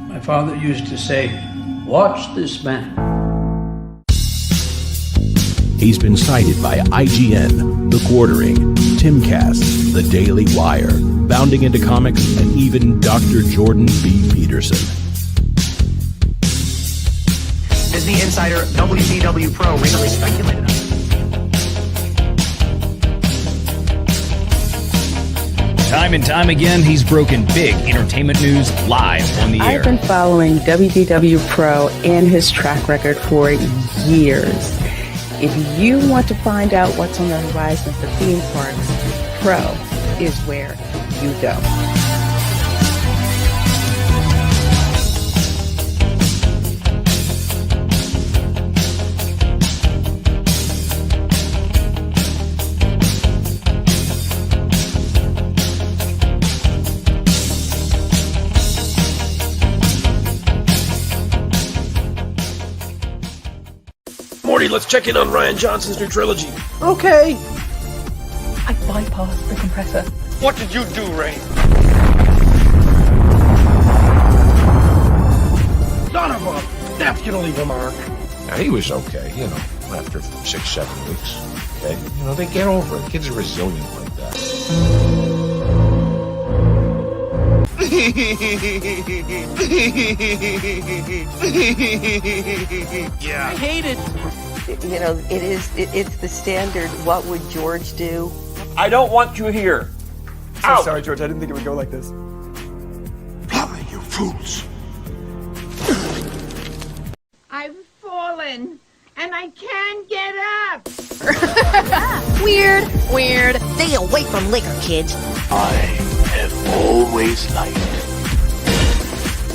My father used to say, "Watch this man." He's been cited by IGN, The Quartering, Timcast, The Daily Wire, Bounding Into Comics, and even Dr. Jordan B. Peterson. Disney insider WDW Pro recently speculated on. Time and time again, he's broken big entertainment news live on the air. I've been following WDW Pro and his track record for years. If you want to find out what's on the horizon for theme parks, Pro is where you go. Morty, let's check in on Rian Johnson's new trilogy. Okay. I bypassed the compressor. What did you do, Ray? Son of a... That's gonna leave a mark. Now, he was okay, after 6-7 weeks. Okay? They get over it. Kids are resilient like that. Yeah. I hate it. It's the standard, what would George do? I don't want you here. So sorry, George. I didn't think it would go like this. Blimey, you fools. I've fallen, and I can't get up. Weird. Stay away from liquor, kids. I have always liked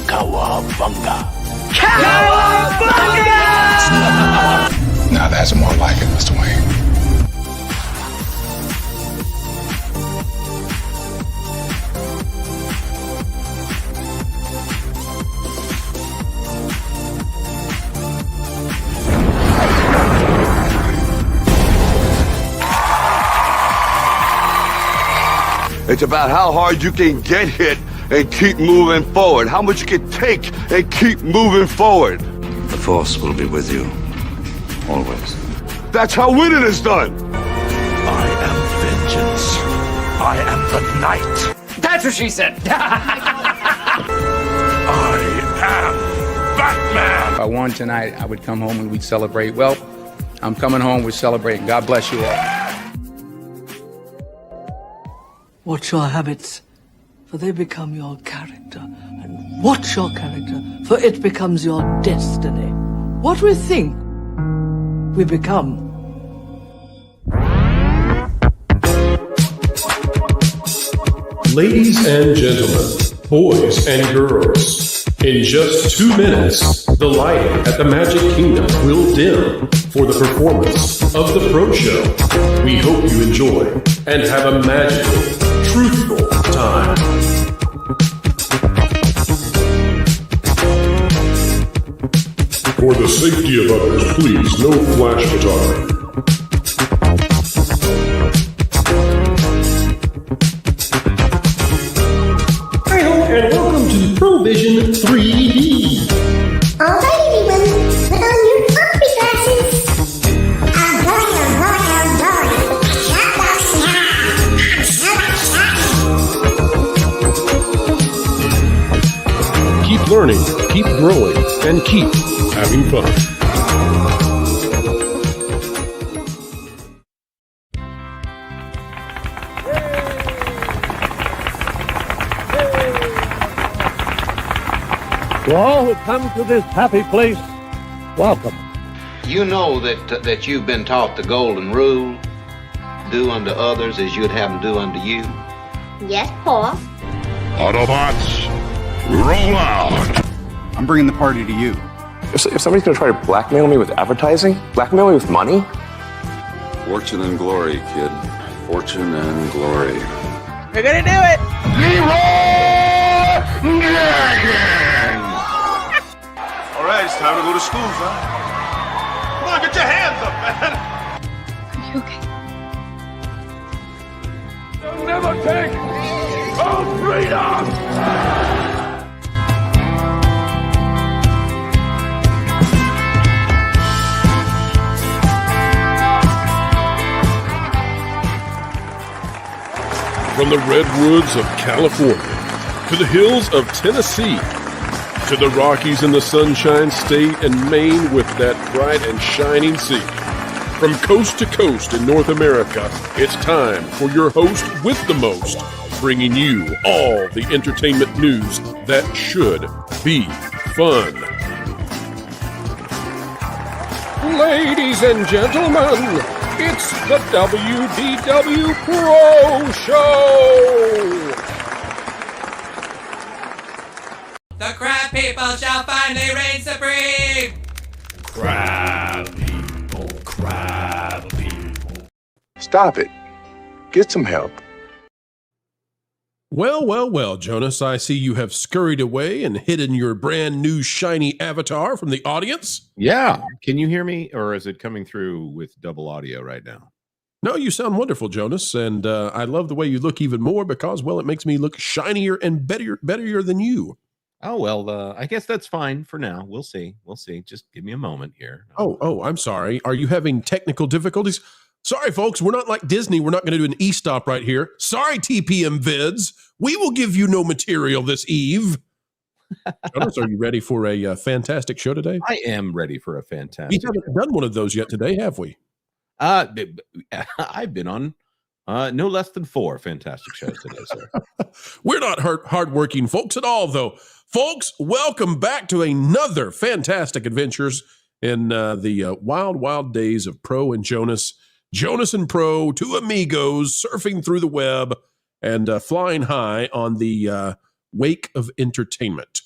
Cowabunga. Cowabunga! Now that's more like it, Mr. Wayne. It's about how hard you can get hit and keep moving forward. How much you can take and keep moving forward. The Force will be with you, always. That's how winning is done. I am vengeance. I am the night. That's what she said. I am Batman. If I won tonight, I would come home and we'd celebrate. Well, I'm coming home, we're celebrating. God bless you all. Watch your habits, for they become your character. And watch your character, for it becomes your destiny. What we think, we become. Ladies and gentlemen, boys and girls, in just 2 minutes, the lighting at the Magic Kingdom will dim for the performance of the Pro Show. We hope you enjoy and have a magical, truthful time. For the safety of others, please, no flash photography. And welcome to Provision 3D. Alright, everyone, put on your opera glasses. I'm going. Shut up now. I'm so excited. Keep learning, keep growing, and keep having fun. To all who come to this happy place, welcome. You know that you've been taught the golden rule, do unto others as you'd have them do unto you. Yes, Paul. Autobots, roll out. I'm bringing the party to you. If somebody's going to try to blackmail me with advertising, blackmail me with money. Fortune and glory, kid. Fortune and glory. We're gonna do it! All right, it's time to go to school, son. Come on, get your hands up, man. Are you okay? They'll never take our freedom! From the redwoods of California to the hills of Tennessee to the Rockies in the Sunshine State and Maine with that bright and shining sea. From coast to coast in North America, it's time for your host with the most, bringing you all the entertainment news that should be fun. Ladies and gentlemen, it's the WDW Pro Show! The crab people shall finally reign supreme! Crab people. Stop it. Get some help. Well, Jonas, I see you have scurried away and hidden your brand new shiny avatar from the audience. Yeah. Can you hear me, or is it coming through with double audio right now? No, you sound wonderful, Jonas, and I love the way you look even more because, well, it makes me look shinier and better than you. Oh, well, I guess that's fine for now. We'll see. Just give me a moment here. Oh, I'm sorry. Are you having technical difficulties? Sorry, folks, we're not like Disney. We're not going to do an e-stop right here. Sorry, TPM Vids. We will give you no material this eve. Jonas, are you ready for a fantastic show today? I am ready for a fantastic We haven't done one of those yet today, have we? I've been on no less than 4 fantastic shows today, sir. We're not hardworking folks at all, though. Folks, welcome back to another fantastic adventures in the wild days of Pro and Jonas. Jonas and Pro, two amigos surfing through the web and flying high on the wake of entertainment.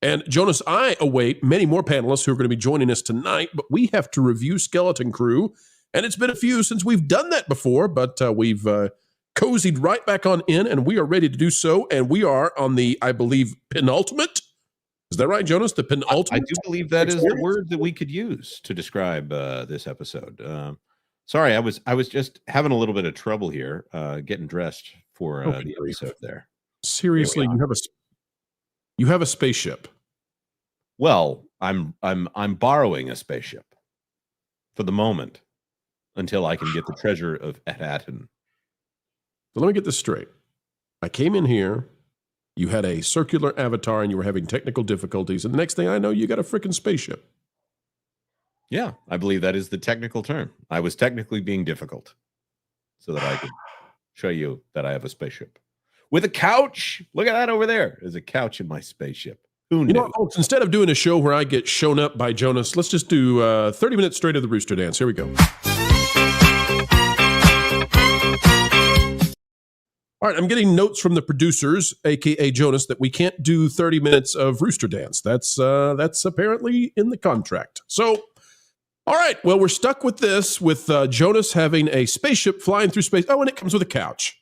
And Jonas, I await many more panelists who are going to be joining us tonight, but we have to review Skeleton Crew. And it's been a few since we've done that before, but we've cozied right back on in, and we are ready to do so. And we are on the, I believe, penultimate. Is that right, Jonas? The penultimate? I do believe that is the word that we could use to describe this episode. Sorry, I was just having a little bit of trouble here getting dressed for the episode there. Seriously, you have a spaceship. Well, I'm borrowing a spaceship for the moment until I can get the treasure of Atatin. So let me get this straight. I came in here, you had a circular avatar, and you were having technical difficulties, and the next thing I know, you got a freaking spaceship. Yeah, I believe that is the technical term. I was technically being difficult so that I could show you that I have a spaceship. With a couch. Look at that over there. There's a couch in my spaceship. Who knew? You know, folks, instead of doing a show where I get shown up by Jonas, let's just do 30 minutes straight of the Rooster Dance. Here we go. All right, I'm getting notes from the producers, a.k.a. Jonas, that we can't do 30 minutes of Rooster Dance. That's apparently in the contract. So, all right, well, we're stuck with this, with Jonas having a spaceship flying through space. Oh, and it comes with a couch.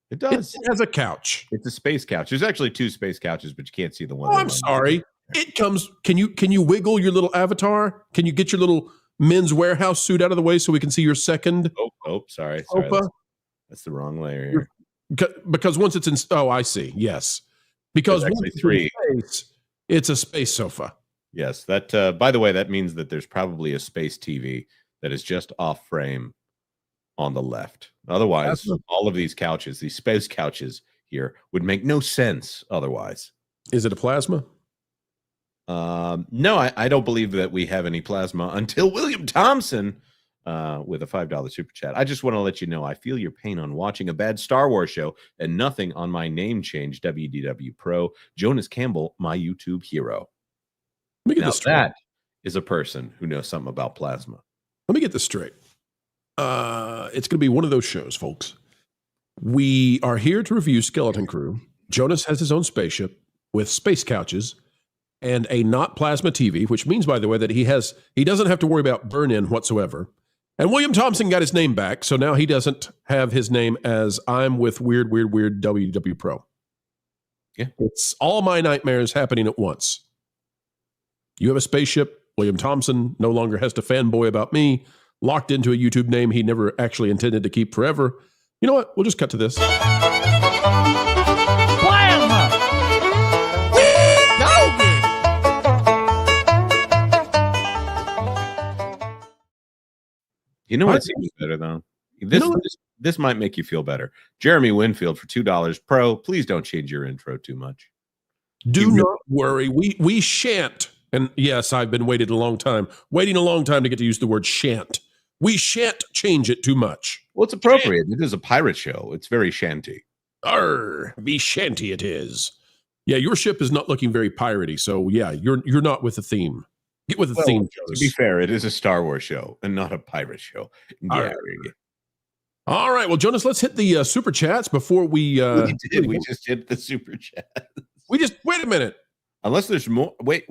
It does. It has a couch. It's a space couch. There's actually 2 space couches, but you can't see the one. Oh, I'm sorry. It comes. Can you wiggle your little avatar? Can you get your little Men's Warehouse suit out of the way so we can see your second? Oh, sorry. That's the wrong layer here. Because once it's in, oh, I see. Yes, because once it's 3. In space, it's a space sofa. Yes, that. By the way, that means that there's probably a space TV that is just off frame on the left. Otherwise, all of these couches, these space couches here, would make no sense. Otherwise, is it a plasma? No, I don't believe that we have any plasma until William Thompson. With a $5 super chat. I just want to let you know I feel your pain on watching a bad Star Wars show and nothing on my name change. WDW Pro. Jonas Campbell, my YouTube hero. Let me get now this straight. That is a person who knows something about plasma. Let me get this straight. It's going to be one of those shows, folks. We are here to review Skeleton Crew. Jonas has his own spaceship with space couches and a not plasma TV, which means, by the way, that he doesn't have to worry about burn-in whatsoever. And William Thompson got his name back, so now he doesn't have his name as I'm with weird WDW Pro. Yeah. It's all my nightmares happening at once. You have a spaceship. William Thompson no longer has to fanboy about me, locked into a YouTube name he never actually intended to keep forever. You know what? We'll just cut to this. Quiet! You know what seems better though? This might make you feel better. Jeremy Winfield for $2 pro. Please don't change your intro too much. Do not worry. We shan't. And yes, I've been waiting a long time to get to use the word shan't. We shan't change it too much. Well, it's appropriate. It is a pirate show. It's very shanty. Arr, be shanty it is. Yeah, your ship is not looking very piratey, so yeah, you're not with the theme. Get with the theme. To be fair, it is a Star Wars show and not a pirate show. All right, well, Jonas, let's hit the super chats before we. We just hit the super chat. Wait a minute. Unless there's more. Wait.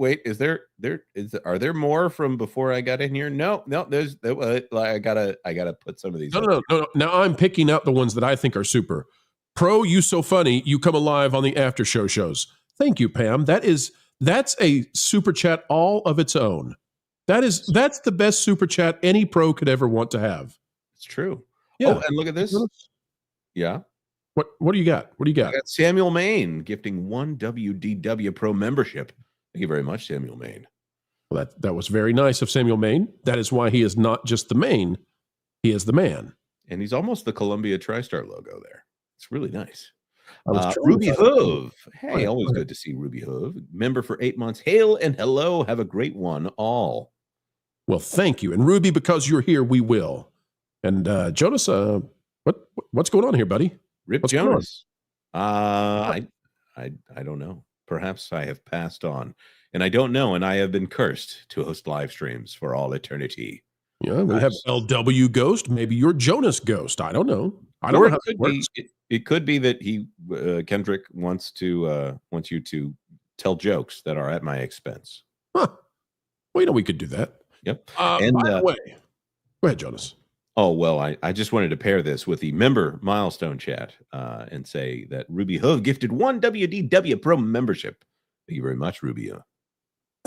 Are there more from before I got in here? No. I gotta put some of these. No. Now I'm picking out the ones that I think are super. Pro, you so funny. You come alive on the after show shows. Thank you, Pam. That's a super chat all of its own. That's the best super chat any pro could ever want to have. It's true. Yeah. Oh, and look at this. Yeah. What do you got? I got Samuel Main gifting 1 WDW Pro membership. Thank you very much, Samuel Main. Well, that was very nice of Samuel Main. That is why he is not just the main, he is the man. And he's almost the Columbia TriStar logo there. It's really nice. Ruby Hove. Hey, always good to see Ruby Hove. Member for 8 months. Hail and hello. Have a great one, all. Well, thank you. And Ruby, because you're here, we will. And Jonas, what's going on here, buddy? Rip What's Jonas. I don't know. Perhaps I have passed on. And I don't know. And I have been cursed to host live streams for all eternity. Yeah, we have LW Ghost. Maybe you're Jonas Ghost. I don't know. I don't know how it works. It could be that Kendrick wants you to tell jokes that are at my expense. Huh. Well, we could do that. Yep. By the way, go ahead, Jonas. Oh, well, I just wanted to pair this with the member milestone chat and say that Ruby Hove gifted 1 WDW Pro membership. Thank you very much, Ruby.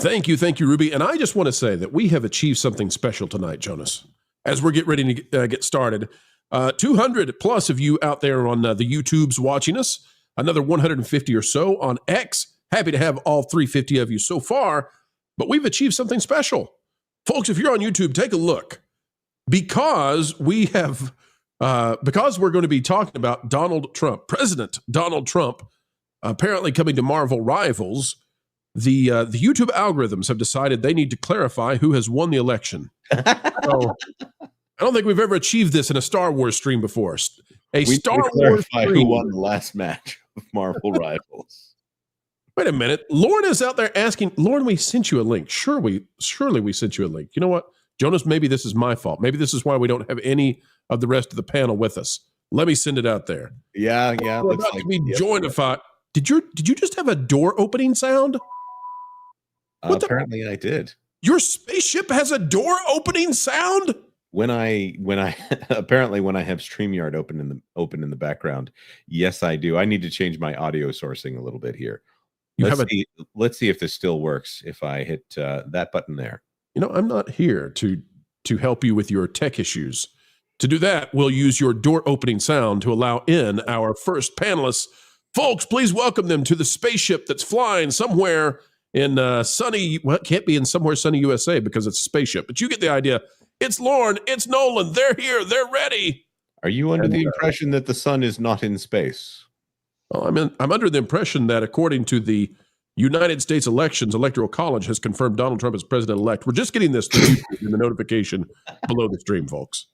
Thank you, Ruby. And I just want to say that we have achieved something special tonight, Jonas, as we're getting ready to get started. 200 plus of you out there on the YouTubes watching us, another 150 or so on X. Happy to have all 350 of you so far, but we've achieved something special. Folks, if you're on YouTube, take a look. Because we're going to be talking about Donald Trump, President Donald Trump, apparently coming to Marvel Rivals, the YouTube algorithms have decided they need to clarify who has won the election. So, I don't think we've ever achieved this in a Star Wars stream before. Star Wars stream. Who won the last match of Marvel Rivals? Wait a minute. Lauren is out there asking, Lauren, we sent you a link. Surely we sent you a link. You know what? Jonas, maybe this is my fault. Maybe this is why we don't have any of the rest of the panel with us. Let me send it out there. Yeah. We're about to be joinified. Did you just have a door opening sound? Apparently I did. Your spaceship has a door opening sound? When I apparently when I have StreamYard open in the background, yes, I do. I need to change my audio sourcing a little bit here. Let's see if this still works if I hit that button there. I'm not here to help you with your tech issues. To do that, we'll use your door opening sound to allow in our first panelists. Folks, please welcome them to the spaceship that's flying somewhere in sunny, well, it can't be in somewhere sunny USA because it's a spaceship, but you get the idea. It's Lauren, it's Nolan, they're here, they're ready. Are you under the impression that the sun is not in space? Well, I'm under the impression that according to the United States Electoral College has confirmed Donald Trump as president-elect. We're just getting this in the notification below the stream, folks.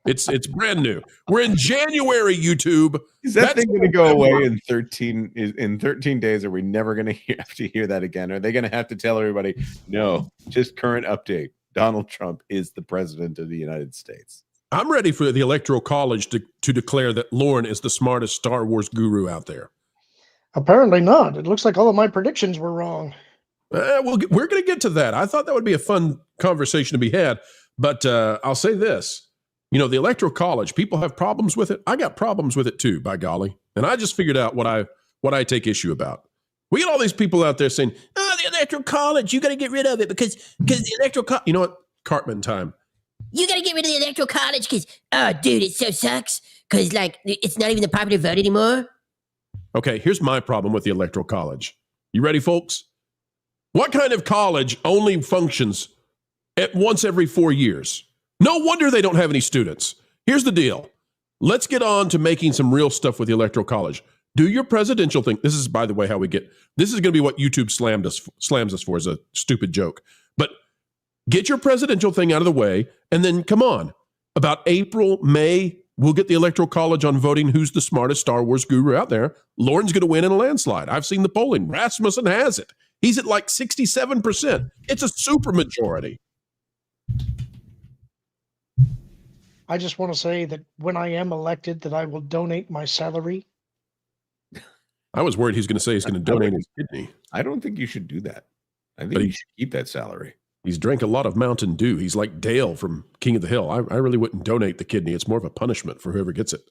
It's brand new. We're in January, YouTube. Is that thing going to go away in 13 days? Are we never going to have to hear that again? Are they going to have to tell everybody, no, just current update. Donald Trump is the president of the United States. I'm ready for the Electoral College to declare that Lauren is the smartest Star Wars guru out there. Apparently not. It looks like all of my predictions were wrong. We're going to get to that. I thought that would be a fun conversation to be had. But I'll say this. The Electoral College, people have problems with it. I got problems with it too, by golly. And I just figured out what I take issue about. We get all these people out there saying, oh, the Electoral College, you got to get rid of it because the Electoral College. You know what? Cartman time. You got to get rid of the Electoral College because, oh, dude, it so sucks because, it's not even the popular vote anymore. Okay, here's my problem with the Electoral College. You ready, folks? What kind of college only functions at once every 4 years? No wonder they don't have any students. Here's the deal. Let's get on to making some real stuff with the Electoral College. Do your presidential thing. This is, by the way, how we get. This is going to be what YouTube slams us for as a stupid joke. But get your presidential thing out of the way, and then come on. About April, May, we'll get the Electoral College on voting who's the smartest Star Wars guru out there. Lauren's going to win in a landslide. I've seen the polling. Rasmussen has it. He's at like 67%. It's a super majority. I just want to say that when I am elected, that I will donate my salary. I was worried he's going to say he's going to donate his kidney. I don't think you should do that. I think you should keep that salary. He's drank a lot of Mountain Dew. He's like Dale from King of the Hill. I really wouldn't donate the kidney. It's more of a punishment for whoever gets it.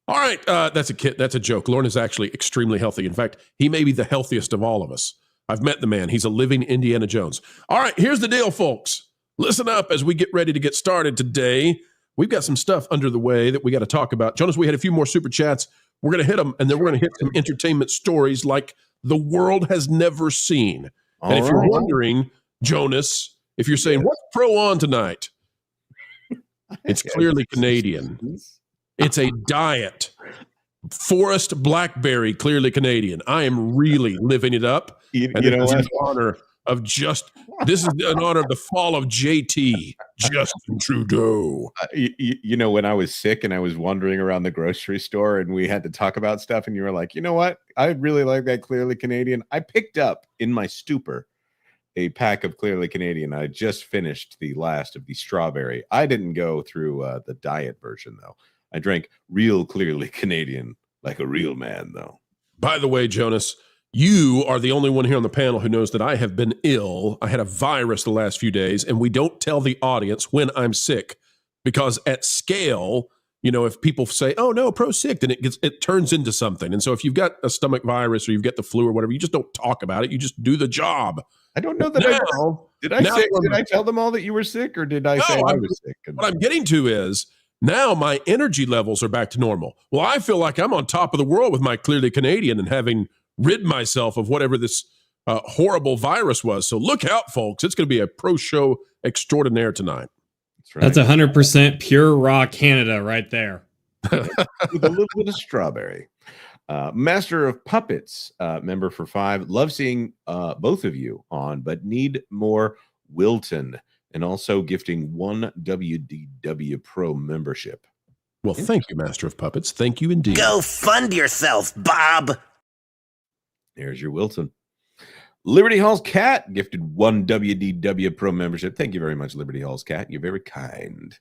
All right, that's a joke. Lauren is actually extremely healthy. In fact, he may be the healthiest of all of us. I've met the man. He's a living Indiana Jones. All right, here's the deal, folks. Listen up as we get ready to get started today. We've got some stuff under the way that we got to talk about. Jonas, we had a few more super chats. We're going to hit them, and then we're going to hit some entertainment stories like the world has never seen. And if you're wondering, Jonas, if you're saying, what's Pro on tonight? It's clearly Canadian. It's a diet. Forest Blackberry, clearly Canadian. I am really living it up. You know what? In honor of this is in honor of the fall of JT, Justin Trudeau. You know, when I was sick and I was wandering around the grocery store and we had to talk about stuff, and you were like, you know what? I really like that Clearly Canadian. I picked up in my stupor a pack of Clearly Canadian. I just finished the last of the strawberry. I didn't go through the diet version, though. I drank real Clearly Canadian like a real man, though. By the way, Jonas, you are the only one here on the panel who knows that I have been ill. I had a virus the last few days, and we don't tell the audience when I'm sick because at scale, you know, if people say, oh, no, Pro's sick, then it turns into something. And so if you've got a stomach virus or you've got the flu or whatever, you just don't talk about it. You just do the job. I don't know that did I tell them all that you were sick, or did I say I was sick? What I'm getting to is now my energy levels are back to normal. Well, I feel like I'm on top of the world with my Clearly Canadian and having rid myself of whatever this horrible virus was. So look out, folks. It's going to be a Pro show extraordinaire tonight. That's 100% pure raw Canada right there. With a little bit of strawberry. Master of Puppets, member for 5. Love seeing both of you on, but need more Wilton. And also gifting 1 WDW Pro membership. Well, thank you, Master of Puppets. Thank you indeed. Go fund yourself, Bob. There's your Wilton. Liberty Hall's Cat gifted 1 WDW Pro membership. Thank you very much, Liberty Hall's Cat. You're very kind.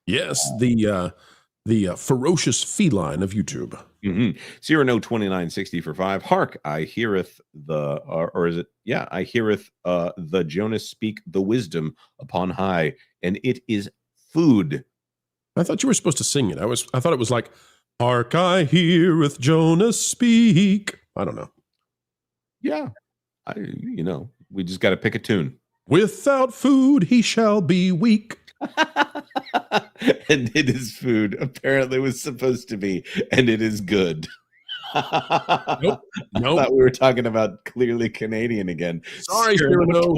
Yes, the ferocious feline of YouTube. Mm-hmm. Cyrano 2960 for 5. Hark, I heareth the, or is it? Yeah, I heareth the Jonas speak the wisdom upon high, and it is food. I thought you were supposed to sing it. I thought it was like, hark, I heareth Jonas speak. I don't know. Yeah, we just got to pick a tune. Without food, he shall be weak. And it is food. Apparently, it was supposed to be, and it is good. Nope. I thought we were talking about Clearly Canadian again. Sorry, Cyrano.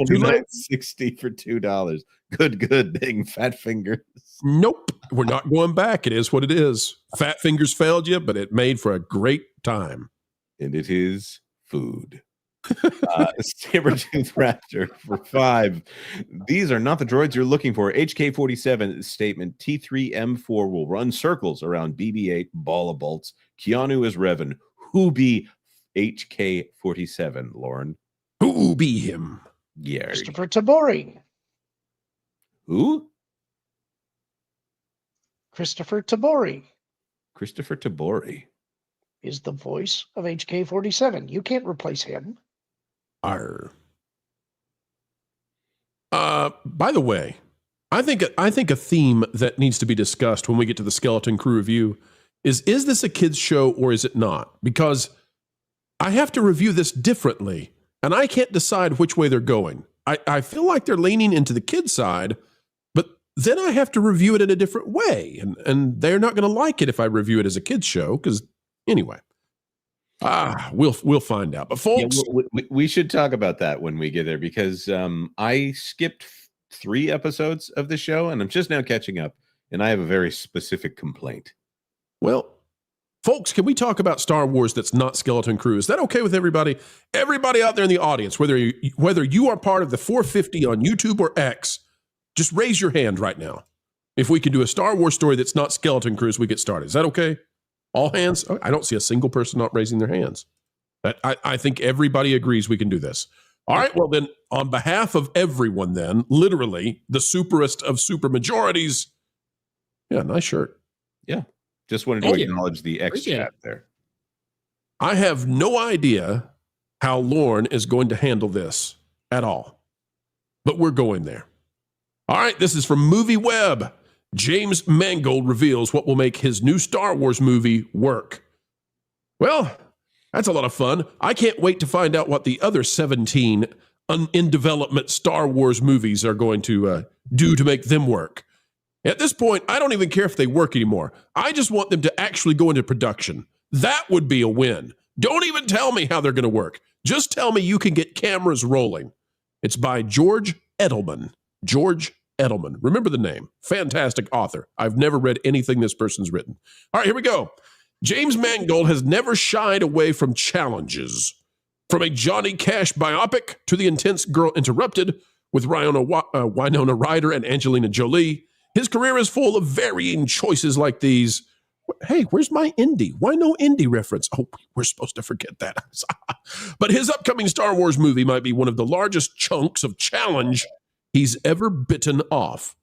60 for $2. Good, dang fat fingers. Nope, we're not going back. It is what it is. Fat fingers failed you, but it made for a great time. And it is food. Sabertooth Raptor for 5. These are not the droids you're looking for. HK-47 statement: T3M4 will run circles around BB-8 ball of bolts. Keanu is Revan. Who be HK-47, Lauren? Who be him? Yeah. Christopher Tabori. Who? Christopher Tabori. Christopher Tabori is the voice of HK-47. You can't replace him. Arr. By the way, I think a theme that needs to be discussed when we get to the Skeleton Crew review is this a kids show or is it not? Because I have to review this differently, and I can't decide which way they're going. I feel like they're leaning into the kids side, but then I have to review it in a different way, and they're not going to like it if I review it as a kids show, because anyway. We'll find out. But folks, we should talk about that when we get there, because I skipped 3 episodes of the show, and I'm just now catching up, and I have a very specific complaint. Well, folks, can we talk about Star Wars that's not Skeleton Crew? Is that okay with everybody? Everybody out there in the audience, whether you are part of the 450 on YouTube or X, just raise your hand right now. If we can do a Star Wars story that's not Skeleton Crew as we get started. Is that okay? All hands? I don't see a single person not raising their hands. I think everybody agrees we can do this. All right, well then, on behalf of everyone then, literally the superest of super majorities, yeah, nice shirt. Yeah, just wanted to acknowledge the X chat there. I have no idea how Lorne is going to handle this at all, but we're going there. All right, this is from Movie Web. James Mangold reveals what will make his new Star Wars movie work. Well, that's a lot of fun. I can't wait to find out what the other 17 in development Star Wars movies are going to do to make them work. At this point, I don't even care if they work anymore. I just want them to actually go into production. That would be a win. Don't even tell me how they're going to work. Just tell me you can get cameras rolling. It's by George Edelman. George Edelman. Remember the name. Fantastic author. I've never read anything this person's written. All right, here we go. James Mangold has never shied away from challenges. From a Johnny Cash biopic to The Intense Girl Interrupted with Winona Ryder and Angelina Jolie, his career is full of varying choices like these. Hey, where's my indie? Why no indie reference? Oh, we're supposed to forget that. But his upcoming Star Wars movie might be one of the largest chunks of challenge he's ever bitten off.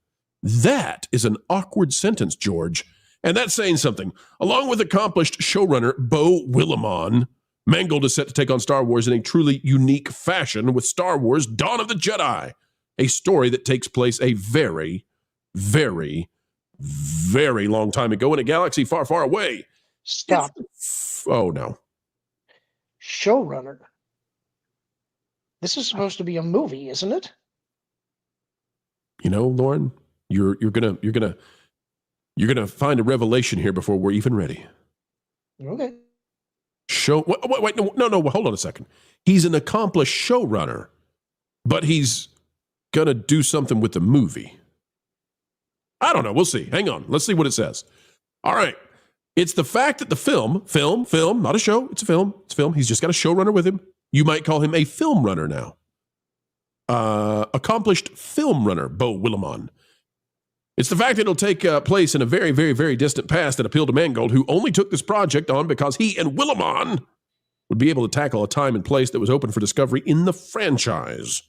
That is an awkward sentence, George. And that's saying something. Along with accomplished showrunner Beau Willimon, Mangold is set to take on Star Wars in a truly unique fashion with Star Wars Dawn of the Jedi, a story that takes place a very, very, very long time ago in a galaxy far, far away. Stop. Oh, no. Showrunner. This is supposed to be a movie, isn't it? You know, Lauren, you're gonna find a revelation here before we're even ready. Okay. Wait, no, hold on a second. He's an accomplished showrunner, but he's gonna do something with the movie. I don't know. We'll see. Hang on. Let's see what it says. All right. It's the fact that the film, not a show. It's a film. He's just got a showrunner with him. You might call him a film runner now. Accomplished film runner, Beau Willimon. It's the fact that it'll take place in a very, very, very distant past that appealed to Mangold, who only took this project on because he and Willimon would be able to tackle a time and place that was open for discovery in the franchise.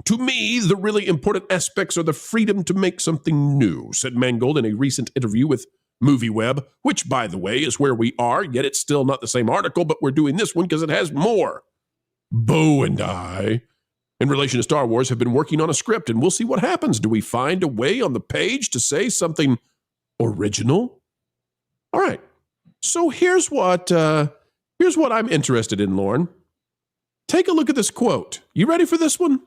To me, the really important aspects are the freedom to make something new, said Mangold in a recent interview with MovieWeb, which, by the way, is where we are, yet it's still not the same article, but we're doing this one because it has more. Beau and I, in relation to Star Wars, have been working on a script, and we'll see what happens. Do we find a way on the page to say something original? All right. So here's what I'm interested in, Lauren. Take a look at this quote. You ready for this one?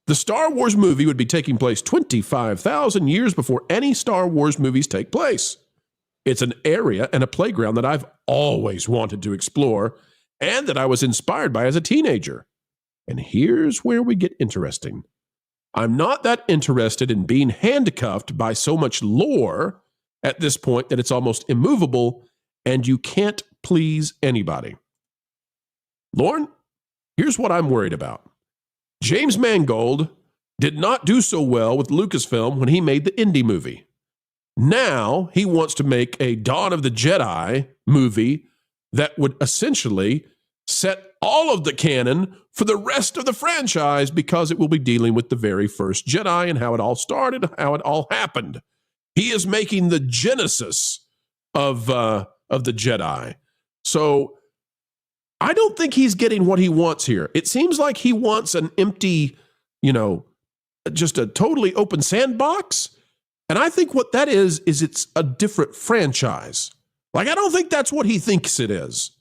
The Star Wars movie would be taking place 25,000 years before any Star Wars movies take place. It's an area and a playground that I've always wanted to explore and that I was inspired by as a teenager. And here's where we get interesting. I'm not that interested in being handcuffed by so much lore at this point that it's almost immovable and you can't please anybody. Lauren, here's what I'm worried about. James Mangold did not do so well with Lucasfilm when he made the indie movie. Now he wants to make a Dawn of the Jedi movie that would essentially set all of the canon for the rest of the franchise because it will be dealing with the very first Jedi and how it all started, how it all happened. He is making the genesis of the Jedi. So I don't think he's getting what he wants here. It seems like he wants an empty, just a totally open sandbox. And I think what that is it's a different franchise. Like, I don't think that's what he thinks it is.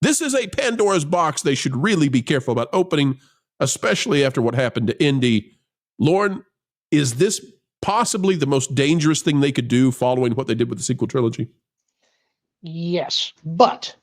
This is a Pandora's box they should really be careful about opening, especially after what happened to Indy. Lauren, is this possibly the most dangerous thing they could do following what they did with the sequel trilogy? Yes, but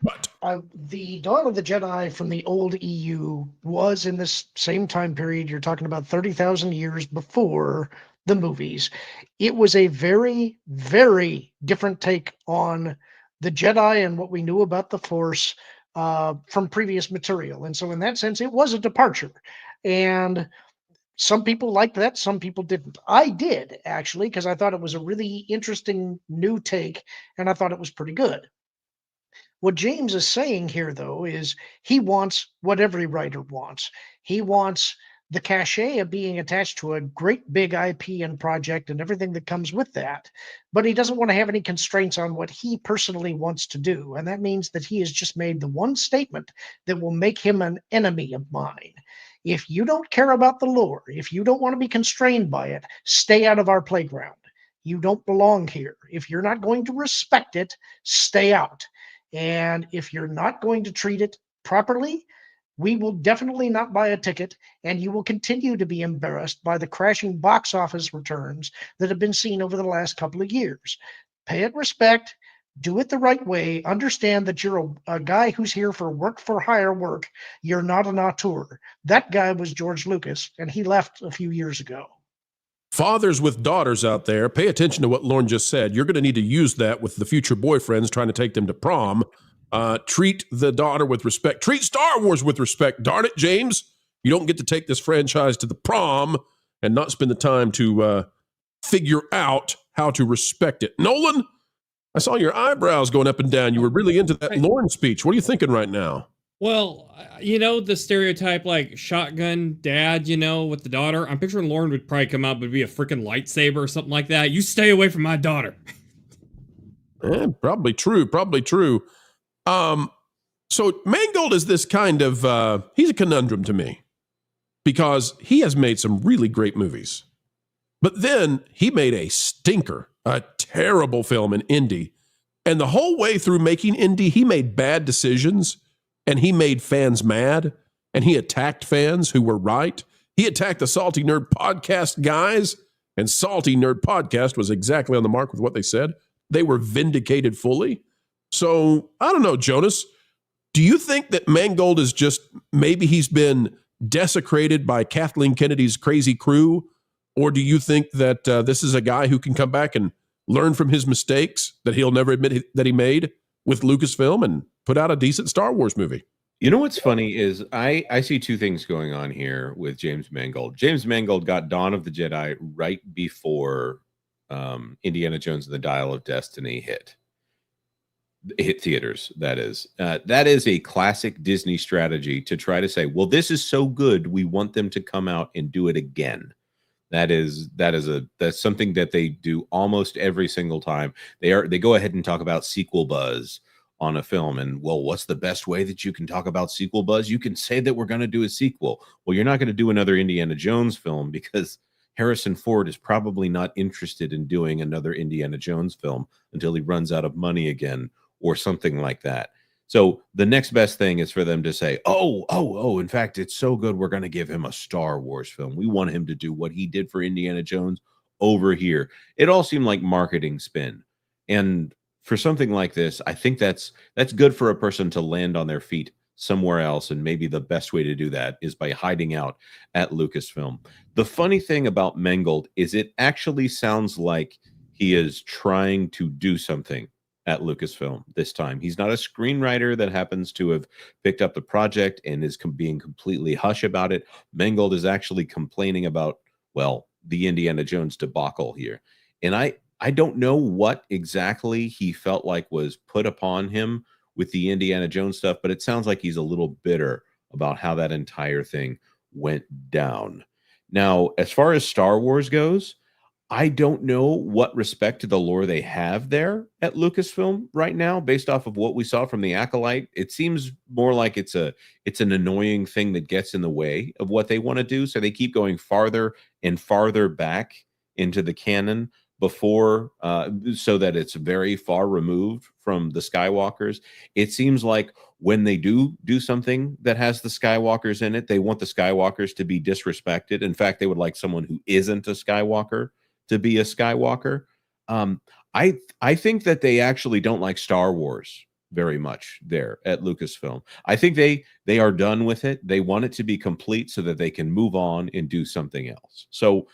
But the Dawn of the Jedi from the old EU was in this same time period. You're talking about 30,000 years before the movies. It was a very, very different take on the Jedi and what we knew about the Force from previous material. And so in that sense, it was a departure. And some people liked that, some people didn't. I did, actually, because I thought it was a really interesting new take, and I thought it was pretty good. What James is saying here, though, is he wants what every writer wants. He wants the cachet of being attached to a great big IP and project and everything that comes with that. But he doesn't want to have any constraints on what he personally wants to do. And that means that he has just made the one statement that will make him an enemy of mine. If you don't care about the lore, if you don't want to be constrained by it, stay out of our playground. You don't belong here. If you're not going to respect it, stay out. And if you're not going to treat it properly, we will definitely not buy a ticket, and you will continue to be embarrassed by the crashing box office returns that have been seen over the last couple of years. Pay it respect, do it the right way, understand that you're a guy who's here for work for hire work. You're not an auteur. That guy was George Lucas, and he left a few years ago. fathers with daughters out there, pay attention to what Lauren just said. You're going to need to use that with the future boyfriends trying to take them to prom. Treat the daughter with respect. Treat Star Wars with respect. Darn it, James. You don't get to take this franchise to the prom and not spend the time to figure out how to respect it. Nolan, I saw your eyebrows going up and down. You were really into that Lauren speech. What are you thinking right now? Well, you know, the stereotype, like, shotgun dad, you know, with the daughter. I'm picturing Lauren would probably come out, but be a freaking lightsaber or something like that. You stay away from my daughter. Probably true. Probably true. So Mangold is this kind of, he's a conundrum to me because he has made some really great movies. But then he made a stinker, a terrible film in Indy. And the whole way through making Indy, he made bad decisions and he made fans mad and he attacked fans who were right. He attacked the Salty Nerd Podcast guys, and Salty Nerd Podcast was exactly on the mark with what they said. They were vindicated fully. So I don't know, Jonas, do you think that Mangold is just, maybe he's been desecrated by Kathleen Kennedy's crazy crew? Or do you think that this is a guy who can come back and learn from his mistakes that he'll never admit that he made with Lucasfilm and put out a decent Star Wars movie? You know what's funny is I see two things going on here with James Mangold. James Mangold got Dawn of the Jedi right before Indiana Jones and the Dial of Destiny hit theaters. That is a classic Disney strategy to try to say, well, this is so good, we want them to come out and do it again. That's something that they do almost every single time. They go ahead and talk about sequel buzz on a film, and well, what's the best way that you can talk about sequel buzz? You can say that we're going to do a sequel. Well, you're not going to do another Indiana Jones film because Harrison Ford is probably not interested in doing another Indiana Jones film until he runs out of money again or something like that. So the next best thing is for them to say, oh, in fact, it's so good, we're going to give him a Star Wars film. We want him to do what he did for Indiana Jones over here. It all seemed like marketing spin. And for something like this, I think that's good for a person to land on their feet somewhere else. And maybe the best way to do that is by hiding out at Lucasfilm. The funny thing about Mangold is it actually sounds like he is trying to do something at Lucasfilm this time. He's not a screenwriter that happens to have picked up the project and is being completely hush about it. Mangold is actually complaining about, well, the Indiana Jones debacle here. And I don't know what exactly he felt like was put upon him with the Indiana Jones stuff, but it sounds like he's a little bitter about how that entire thing went down. Now, as far as Star Wars goes, I don't know what respect to the lore they have there at Lucasfilm right now, based off of what we saw from the Acolyte. It seems more like it's an annoying thing that gets in the way of what they want to do. So they keep going farther and farther back into the canon before, so that it's very far removed from the Skywalkers. It seems like when they do something that has the Skywalkers in it, they want the Skywalkers to be disrespected. In fact, they would like someone who isn't a Skywalker to be a Skywalker. I think that they actually don't like Star Wars very much there at Lucasfilm. I think they are done with it. They want it to be complete so that they can move on and do something else. So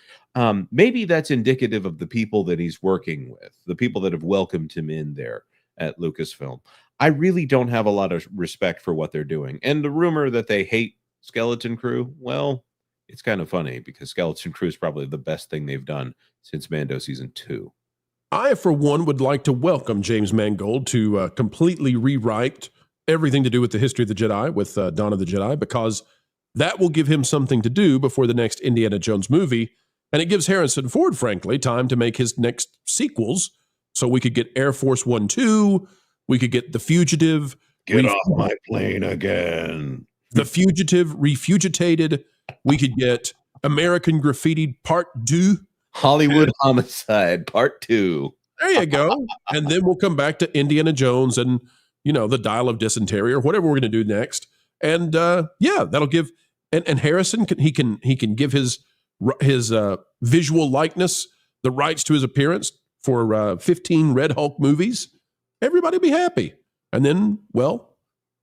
maybe that's indicative of the people that he's working with, the people that have welcomed him in there at Lucasfilm. I really don't have a lot of respect for what they're doing. And the rumor that they hate Skeleton Crew, well, it's kind of funny because Skeleton Crew is probably the best thing they've done since Mando Season 2. I, for one, would like to welcome James Mangold to completely rewrite everything to do with the history of the Jedi with Dawn of the Jedi, because that will give him something to do before the next Indiana Jones movie. And it gives Harrison Ford, frankly, time to make his next sequels. So we could get Air Force 1-2. We could get The Fugitive. Get off my plane again. The Fugitive Refugitated. We could get American Graffiti Part 2. Hollywood Homicide Part 2. There you go. And then we'll come back to Indiana Jones and, the Dial of Dysentery or whatever we're going to do next. And that'll give and Harrison he can give his visual likeness the rights to his appearance for 15 Red Hulk movies. Everybody be happy. And then,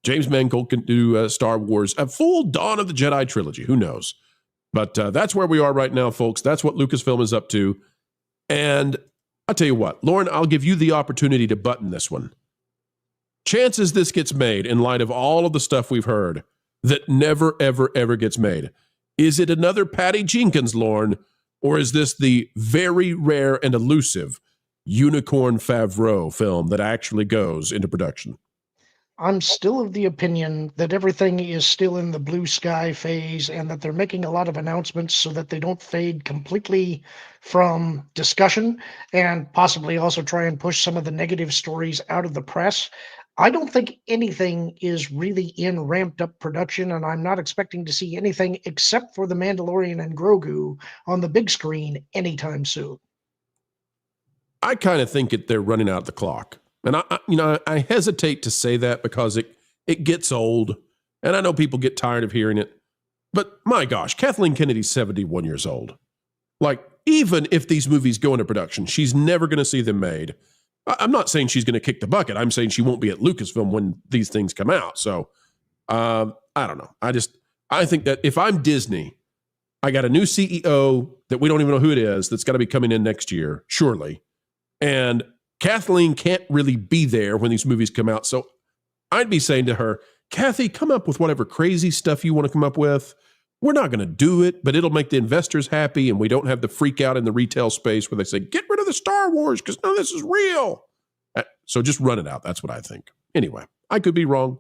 James Mangold can do Star Wars, a full Dawn of the Jedi trilogy. Who knows? But that's where we are right now, folks. That's what Lucasfilm is up to. And I'll tell you what, Lauren, I'll give you the opportunity to button this one. Chances this gets made in light of all of the stuff we've heard that never, ever, ever gets made. Is it another Patty Jenkins, Lauren, or is this the very rare and elusive Unicorn Favreau film that actually goes into production? I'm still of the opinion that everything is still in the blue sky phase and that they're making a lot of announcements so that they don't fade completely from discussion and possibly also try and push some of the negative stories out of the press. I don't think anything is really in ramped up production, and I'm not expecting to see anything except for The Mandalorian and Grogu on the big screen anytime soon. I kind of think they're running out the clock. And I hesitate to say that because it gets old, and I know people get tired of hearing it. But my gosh, Kathleen Kennedy's 71 years old. Like, even if these movies go into production, she's never going to see them made. I'm not saying she's going to kick the bucket. I'm saying she won't be at Lucasfilm when these things come out. So I don't know. I think that if I'm Disney, I got a new CEO that we don't even know who it is that's got to be coming in next year, surely. And Kathleen can't really be there when these movies come out. So I'd be saying to her, Kathy, come up with whatever crazy stuff you want to come up with. We're not going to do it, but it'll make the investors happy, and we don't have the freak out in the retail space where they say, get rid of the Star Wars because none of this is real. So just run it out. That's what I think. Anyway, I could be wrong.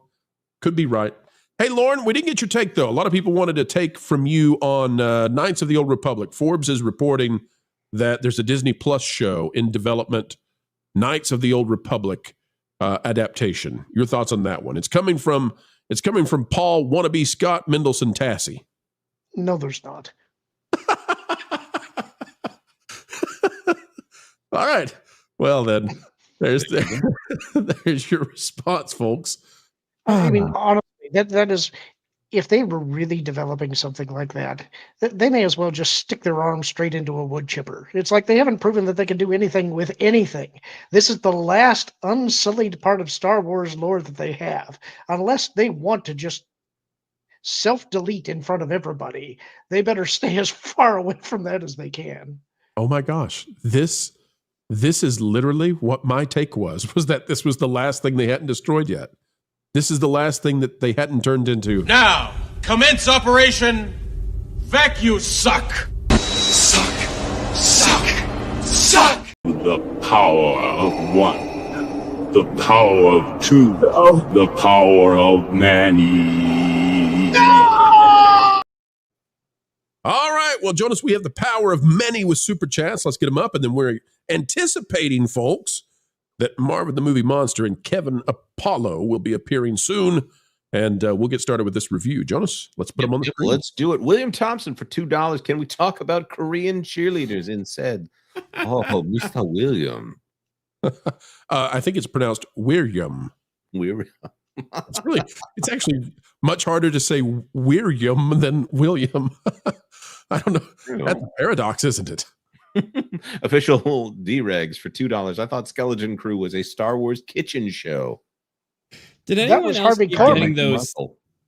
Could be right. Hey, Lauren, we didn't get your take, though. A lot of people wanted a take from you on Knights of the Old Republic. Forbes is reporting that there's a Disney Plus show in development, Knights of the Old Republic adaptation. Your thoughts on that one? It's coming from Paul wannabe Scott Mendelson Tassi. No, there's not. All right. Well, then there's your response, folks. I mean, honestly, that is, if they were really developing something like that, they may as well just stick their arm straight into a wood chipper. It's like they haven't proven that they can do anything with anything. This is the last unsullied part of Star Wars lore that they have. Unless they want to just self-delete in front of everybody, they better stay as far away from that as they can. Oh my gosh. This is literally what my take was that this was the last thing they hadn't destroyed yet. This is the last thing that they hadn't turned into. Now, commence Operation Vacuum Suck. Suck. Suck. Suck. The power of one. The power of two. The power of many. No! All right. Well, Jonas, we have the power of many with Super Chats. Let's get them up. And then we're anticipating, folks, that Marvin the Movie Monster and Kevin Apollo will be appearing soon. And we'll get started with this review. Jonas, let's put them on the screen. Let's do it. William Thompson for $2. Can we talk about Korean cheerleaders instead? Oh, Mr. William. I think it's pronounced William. It's actually much harder to say William than William. I don't know. That's a paradox, isn't it? Official D-Regs for $2. I thought Skeleton Crew was a Star Wars kitchen show. Did That anyone was else Harvey keep Korman. getting those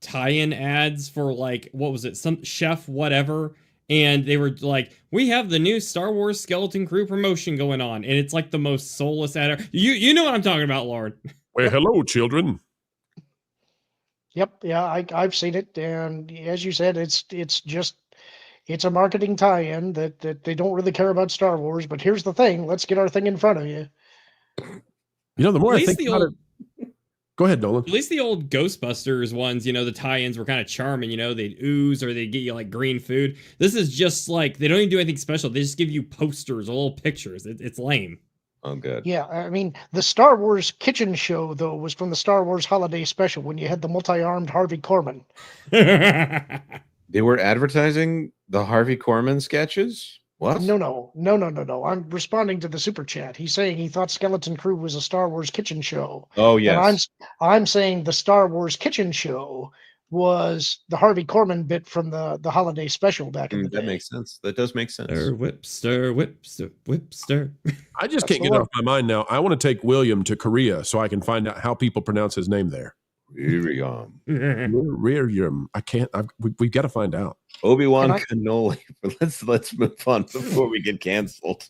tie-in ads for like, what was it, some chef whatever, and they were like, we have the new Star Wars Skeleton Crew promotion going on, and it's like the most soulless ad ever. You know what I'm talking about, Lord. Well, hello, children. Yep, yeah, I've seen it, and as you said, it's a marketing tie-in that they don't really care about Star Wars. But here's the thing: let's get our thing in front of you. You know, the more At I least think the about old- it. Go ahead, Nolan. At least the old Ghostbusters ones, you know, the tie-ins were kind of charming. You know, they'd ooze or they'd get you like green food. This is just like, they don't even do anything special. They just give you posters or little pictures. It's lame. Oh, good. Yeah, I mean, the Star Wars kitchen show though was from the Star Wars Holiday Special when you had the multi-armed Harvey Korman. They were advertising the Harvey Korman sketches? What? No. I'm responding to the super chat. He's saying he thought Skeleton Crew was a Star Wars kitchen show. Oh, And yes. I'm saying the Star Wars kitchen show was the Harvey Korman bit from the holiday special back in the day. That makes sense. That does make sense. Whipster. I just That's can't the get it off my mind now. I want to take William to Korea so I can find out how people pronounce his name there. William. I can't. We've got to find out. Obi-Wan And I- Kenobi. Let's move on before we get canceled.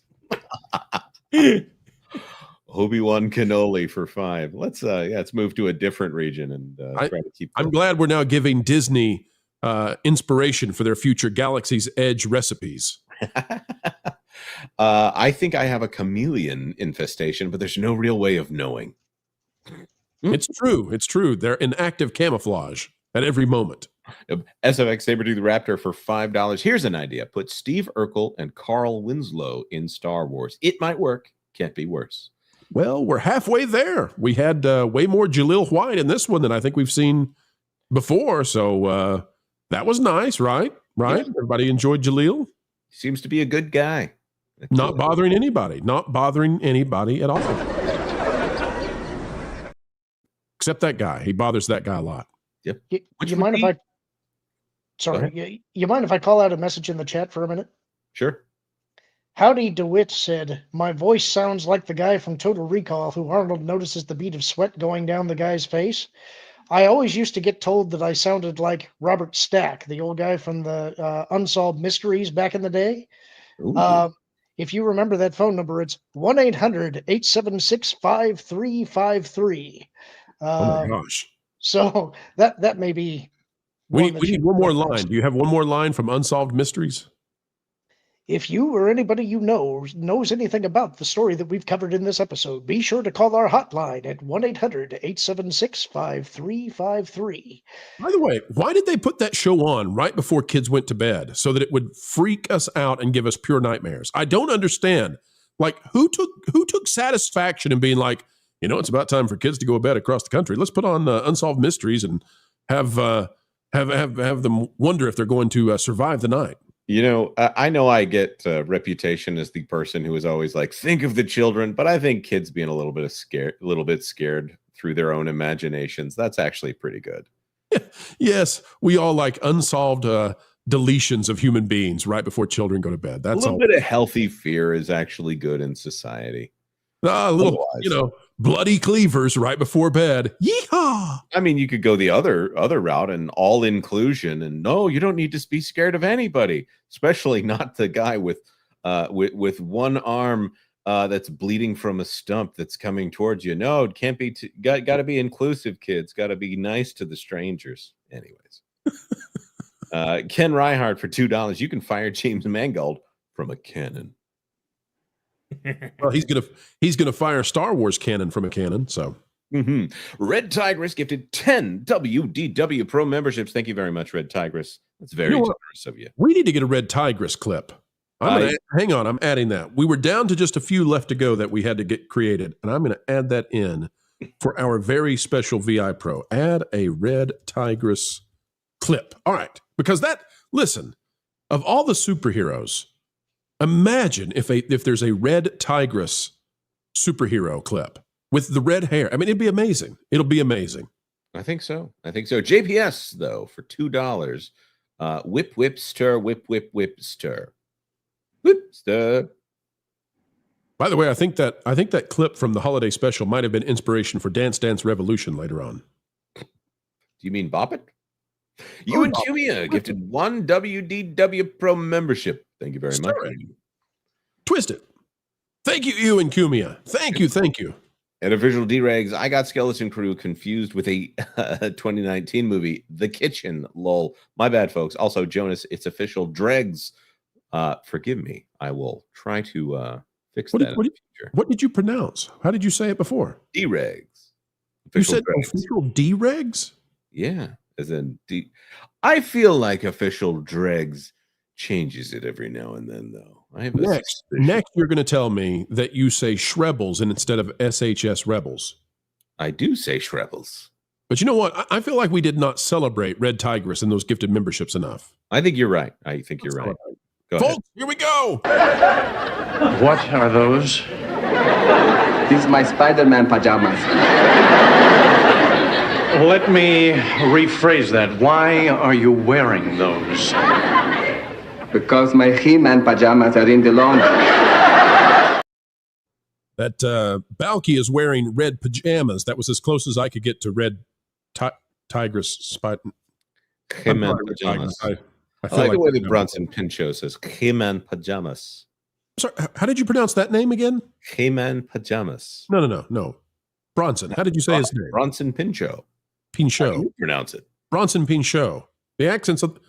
Obi-Wan Kenobi for 5. Let's move to a different region and try to keep. I'm glad we're now giving Disney inspiration for their future Galaxy's Edge recipes. I think I have a chameleon infestation, but there's no real way of knowing. It's true. It's true. They're in active camouflage at every moment. SFX Sabretooth Raptor for $5. Here's an idea. Put Steve Urkel and Carl Winslow in Star Wars. It might work. Can't be worse. Well, we're halfway there. We had way more Jaleel White in this one than I think we've seen before. So that was nice, right? Right? Yeah. Everybody enjoyed Jaleel? Seems to be a good guy. Not bothering anybody. Not bothering anybody at all. Except that guy. He bothers that guy a lot. Yep. You mind if I? Sorry, you mind if I call out a message in the chat for a minute? Sure. Howdy DeWitt said, "My voice sounds like the guy from Total Recall who Arnold notices the bead of sweat going down the guy's face. I always used to get told that I sounded like Robert Stack, the old guy from the Unsolved Mysteries back in the day. If you remember that phone number, it's 1-800-876-5353. Oh my gosh. So that may be. We need one more line. Do you have one more line from Unsolved Mysteries? If you or anybody you know knows anything about the story that we've covered in this episode, be sure to call our hotline at 1-800-876-5353. By the way, why did they put that show on right before kids went to bed so that it would freak us out and give us pure nightmares? I don't understand. Like, who took satisfaction in being like, you know, it's about time for kids to go to bed across the country. Let's put on Unsolved Mysteries and have them wonder if they're going to survive the night. You know I get a reputation as the person who is always like, think of the children, but I think kids being a little bit scared through their own imaginations, that's actually pretty good. Yes, we all like unsolved deletions of human beings right before children go to bed. That's a little bit of healthy fear is actually good in society. A little, bloody cleavers right before bed. Yeehaw! I mean, you could go the other route and all inclusion, and no, you don't need to be scared of anybody, especially not the guy with one arm that's bleeding from a stump that's coming towards you. No, it can't be. Got to be inclusive, kids. Got to be nice to the strangers. Anyways, Ken Reihart for $2. You can fire James Mangold from a cannon. Well, he's gonna fire Star Wars cannon from a cannon. So, Red Tigress gifted 10 WDW Pro memberships. Thank you very much, Red Tigress. That's very generous of you. We need to get a Red Tigress clip. Hang on, I'm adding that. We were down to just a few left to go that we had to get created, and I'm going to add that in for our very special VI Pro. Add a Red Tigress clip. All right, because listen, of all the superheroes. Imagine if there's a Red Tigress superhero clip with the red hair. I mean, it'd be amazing. It'll be amazing. I think so. JPS, though, for $2. Whip, whip, stir, whip, whip, whip, stir. Whip, stir. By the way, I think that clip from the holiday special might have been inspiration for Dance Dance Revolution later on. Do you mean Bop It? You and Cumia gifted 1 WDW Pro membership. Thank you very much. Twist it. Thank you, you and Cumia. Thank you. At Official D-Rags, I got Skeleton Crew confused with a 2019 movie, The Kitchen, lol. My bad, folks. Also, Jonas, it's Official Dregs. Forgive me. I will try to fix that in the future. What did you pronounce? How did you say it before? D-Rags. You said Official D-Rags? Yeah, as in D. I feel like Official Dregs changes it every now and then, though. I have Next, you're going to tell me that you say Shrebels instead of SHS Rebels. I do say Shrebels. But you know what? I feel like we did not celebrate Red Tigress and those gifted memberships enough. I think you're right. Go Folks, ahead. here we go. What are those? These are my Spider-Man pajamas. Let me rephrase that. Why are you wearing those? Because my He-Man pajamas are in the laundry. That Balky is wearing red pajamas. That was as close as I could get to red Tigress Spider. He-Man pajamas. I like the way that Bronson Pinchot says He-Man pajamas. Sorry, how did you pronounce that name again? He-Man pajamas. No. Bronson. How did you say his name? Bronson Pinchot. Pinchot. How do you pronounce it? Bronson Pinchot. The accents of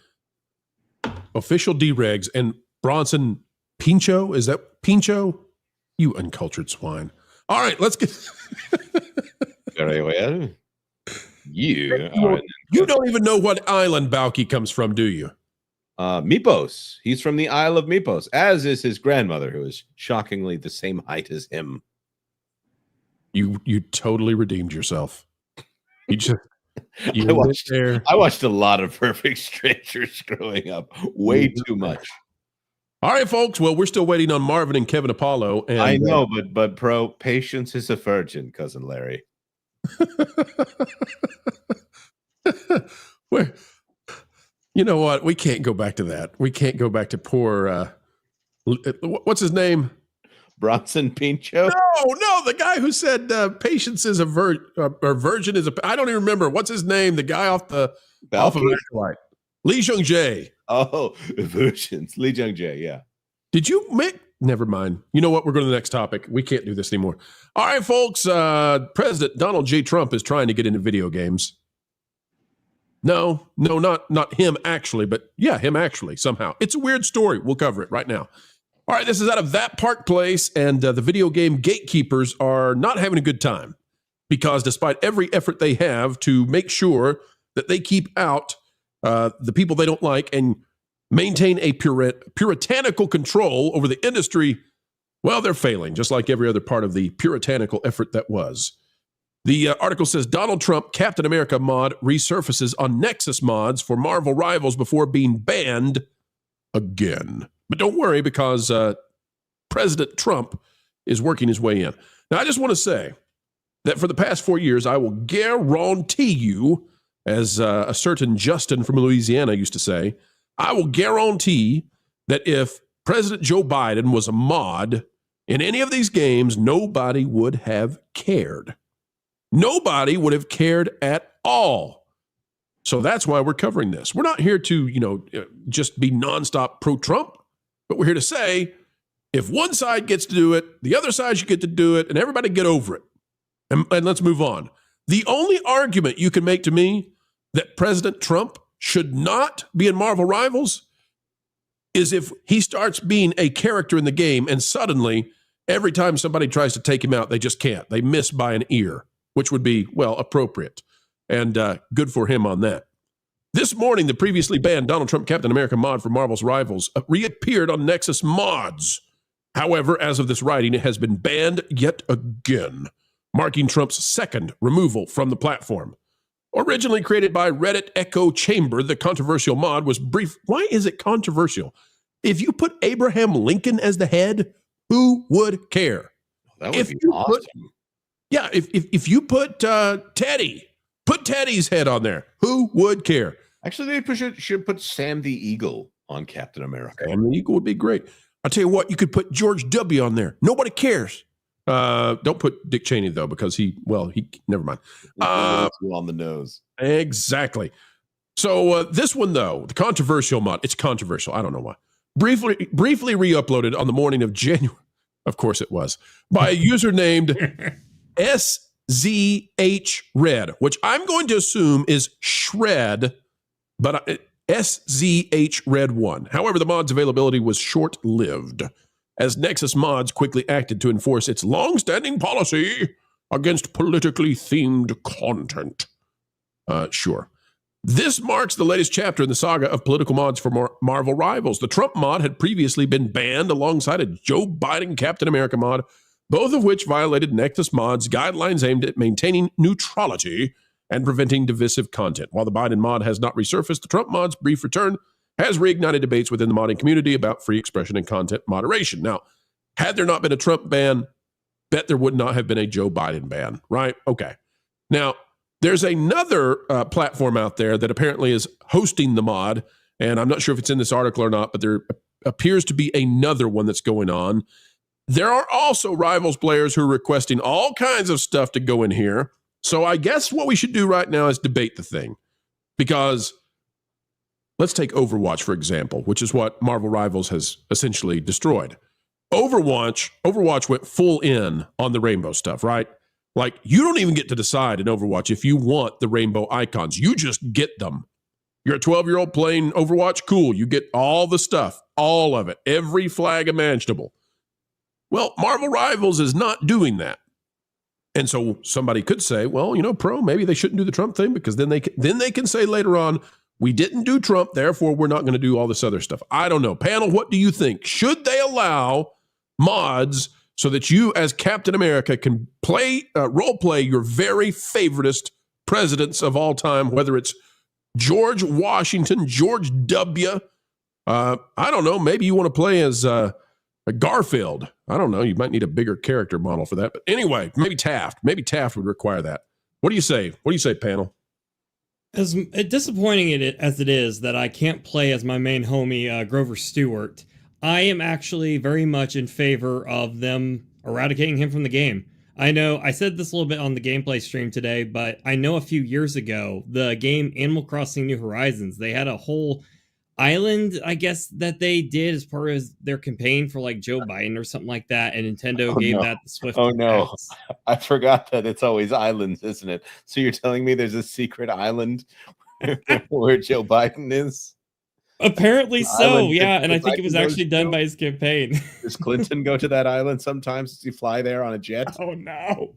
Official D-Regs and Bronson Pinchot. Is that Pinchot? You uncultured swine. All right, let's get. Very well. You don't even know what island Balky comes from, do you? Mipos. He's from the Isle of Mipos, as is his grandmother, who is shockingly the same height as him. You totally redeemed yourself. I watched a lot of Perfect Strangers growing up. Way too much. All right, folks. Well, we're still waiting on Marvin and Kevin Apollo. And I know, but Pro, patience is a virgin, cousin Larry. You know what? We can't go back to that. We can't go back to poor. What's his name? Bronson Pinchot? No, the guy who said patience is a virgin is a. I don't even remember. What's his name? The guy off of Acolyte. Lee Jung Jae. Oh, virgins. Lee Jung Jae, yeah. Did you make? Never mind. You know what? We're going to the next topic. We can't do this anymore. All right, folks. President Donald J. Trump is trying to get into video games. No, not him actually, but yeah, him actually somehow. It's a weird story. We'll cover it right now. All right, this is out of That Park Place, and the video game gatekeepers are not having a good time because despite every effort they have to make sure that they keep out the people they don't like and maintain a puritanical control over the industry, well, they're failing, just like every other part of the puritanical effort that was. The article says Donald Trump Captain America mod resurfaces on Nexus mods for Marvel Rivals before being banned again. But don't worry, because President Trump is working his way in. Now, I just want to say that for the past 4 years, I will guarantee you, as a certain Justin from Louisiana used to say, I will guarantee that if President Joe Biden was a mod in any of these games, nobody would have cared. Nobody would have cared at all. So that's why we're covering this. We're not here to, just be nonstop pro-Trump. But we're here to say, if one side gets to do it, the other side should get to do it, and everybody get over it. And let's move on. The only argument you can make to me that President Trump should not be in Marvel Rivals is if he starts being a character in the game, and suddenly, every time somebody tries to take him out, they just can't. They miss by an ear, which would be, well, appropriate. And good for him on that. This morning, the previously banned Donald Trump Captain America mod for Marvel's Rivals reappeared on Nexus mods. However, as of this writing, it has been banned yet again, marking Trump's second removal from the platform. Originally created by Reddit Echo Chamber, the controversial mod was brief. Why is it controversial? If you put Abraham Lincoln as the head, who would care? That would be awesome. If you put Teddy, put Teddy's head on there, who would care? Actually, they should put Sam the Eagle on Captain America. Sam the Eagle would be great. I'll tell you what, you could put George W. on there. Nobody cares. Don't put Dick Cheney though, because he never mind. On the nose. Exactly. So this one though, the controversial mod, it's controversial. I don't know why. Briefly re-uploaded on the morning of January. Of course it was, by a user named SZH Red, which I'm going to assume is Shred, but SZH Red 1. However, the mod's availability was short-lived, as Nexus Mods quickly acted to enforce its long-standing policy against politically themed content. Sure. This marks the latest chapter in the saga of political mods for Marvel Rivals. The Trump mod had previously been banned alongside a Joe Biden Captain America mod, both of which violated Nexus Mod's guidelines aimed at maintaining neutrality and preventing divisive content. While the Biden mod has not resurfaced, the Trump mod's brief return has reignited debates within the modding community about free expression and content moderation. Now, had there not been a Trump ban, bet there would not have been a Joe Biden ban, right? Okay. Now, there's another platform out there that apparently is hosting the mod, and I'm not sure if it's in this article or not, but there appears to be another one that's going on. There are also Rivals players who are requesting all kinds of stuff to go in here. So I guess what we should do right now is debate the thing, because let's take Overwatch, for example, which is what Marvel Rivals has essentially destroyed. Overwatch went full in on the rainbow stuff, right? Like, you don't even get to decide in Overwatch if you want the rainbow icons. You just get them. You're a 12-year-old playing Overwatch? Cool. You get all the stuff, all of it, every flag imaginable. Well, Marvel Rivals is not doing that. And so somebody could say, well, Pro, maybe they shouldn't do the Trump thing, because then they can say later on, we didn't do Trump, therefore we're not going to do all this other stuff. I don't know. Panel, what do you think? Should they allow mods so that you, as Captain America, can role play your very favoritist presidents of all time, whether it's George Washington, George W. I don't know. Maybe you want to play as Garfield. I don't know. You might need a bigger character model for that. But anyway, maybe Taft. Maybe Taft would require that. What do you say? What do you say, panel? As disappointing as it is that I can't play as my main homie, Grover Stewart, I am actually very much in favor of them eradicating him from the game. I know I said this a little bit on the gameplay stream today, but I know a few years ago, the game Animal Crossing New Horizons, they had a whole island, I guess, that they did as part of their campaign for like Joe Biden or something like that, and Nintendo gave that the Swift. Oh no, I forgot that it's always islands, isn't it? So you're telling me there's a secret island where Joe Biden is? Apparently so, yeah, and I think it was actually done by his campaign. Does Clinton go to that island sometimes? Does he fly there on a jet? Oh no.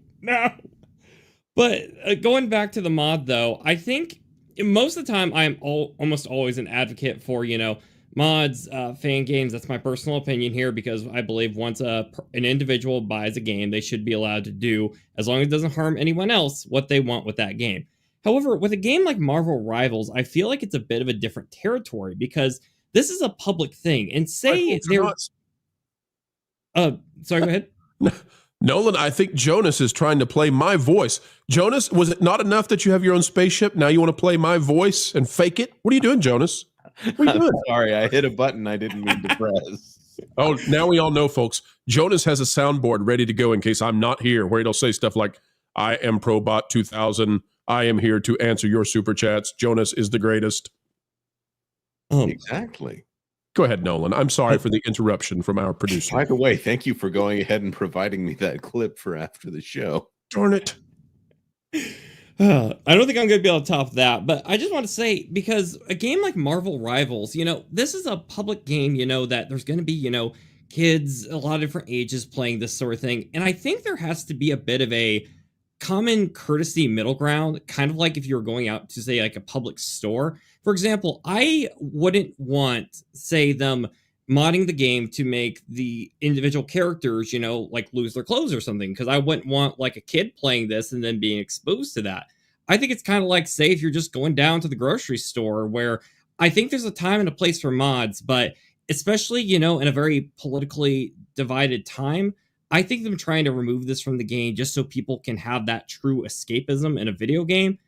But going back to the mod, though, I think most of the time I'm almost always an advocate for, mods, fan games. That's my personal opinion here, because I believe once an individual buys a game, they should be allowed to do, as long as it doesn't harm anyone else, what they want with that game. However, with a game like Marvel Rivals, I feel like it's a bit of a different territory, because this is a public thing. And say they're... sorry, go ahead. Nolan, I think Jonas is trying to play my voice. Jonas, was it not enough that you have your own spaceship? Now you want to play my voice and fake it? What are you doing, Jonas? What are you doing? Sorry, I hit a button I didn't mean to press. Oh, now we all know, folks. Jonas has a soundboard ready to go in case I'm not here, where it'll say stuff like, I am Probot 2000. I am here to answer your super chats. Jonas is the greatest. Exactly. Go ahead, Nolan. I'm sorry for the interruption from our producer. By the way, thank you for going ahead and providing me that clip for after the show. Darn it. I don't think I'm going to be able to top that, but I just want to say, because a game like Marvel Rivals, this is a public game, that there's going to be, kids, a lot of different ages playing this sort of thing. And I think there has to be a bit of a common courtesy middle ground, kind of like if you were going out to, say, like a public store. For example, I wouldn't want, say, them modding the game to make the individual characters, like lose their clothes or something, because I wouldn't want like a kid playing this and then being exposed to that. I think it's kind of like, say, if you're just going down to the grocery store, where I think there's a time and a place for mods, but especially, in a very politically divided time, I think them trying to remove this from the game just so people can have that true escapism in a video game.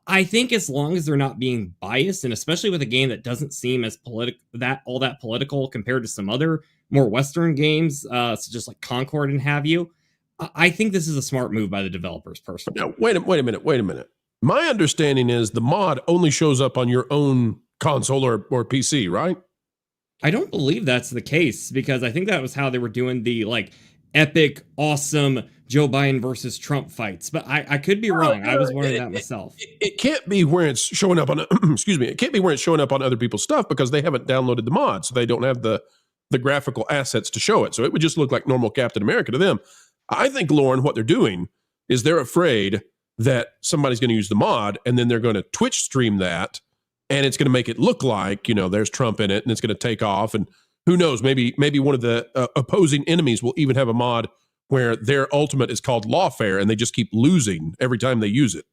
I think as long as they're not being biased, and especially with a game that doesn't seem as all that political compared to some other more Western games, such as like Concord and have you, I think this is a smart move by the developers, personally. Now, wait a minute. My understanding is the mod only shows up on your own console or PC, right? I don't believe that's the case, because I think that was how they were doing the like epic, awesome Joe Biden versus Trump fights. But I could be wrong. I was wondering that myself. It can't be where it's showing up on excuse me. It can't be where it's showing up on other people's stuff because they haven't downloaded the mod, so they don't have the graphical assets to show it. So it would just look like normal Captain America to them. I think, Lauren, what they're doing is they're afraid that somebody's going to use the mod and then they're going to Twitch stream that, and it's going to make it look like, there's Trump in it, and it's going to take off. And who knows, maybe one of the opposing enemies will even have a mod where their ultimate is called lawfare and they just keep losing every time they use it.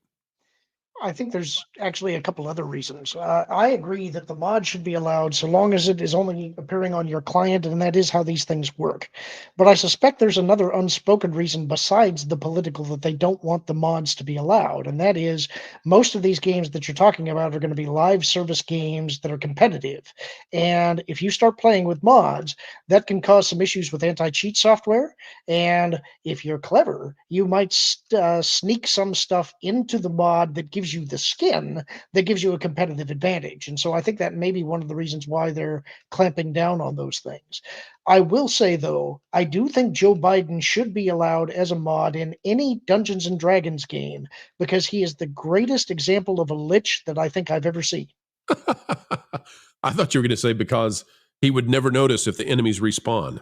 I think there's actually a couple other reasons. I agree that the mod should be allowed so long as it is only appearing on your client, and that is how these things work. But I suspect there's another unspoken reason besides the political that they don't want the mods to be allowed, and that is most of these games that you're talking about are going to be live service games that are competitive. And if you start playing with mods, that can cause some issues with anti-cheat software, and if you're clever, you might sneak some stuff into the mod that gives you the skin that gives you a competitive advantage. And so I think that may be one of the reasons why they're clamping down on those things. I will say, though, I do think Joe Biden should be allowed as a mod in any Dungeons and Dragons game because he is the greatest example of a lich that I think I've ever seen. I thought you were going to say because he would never notice if the enemies respawn.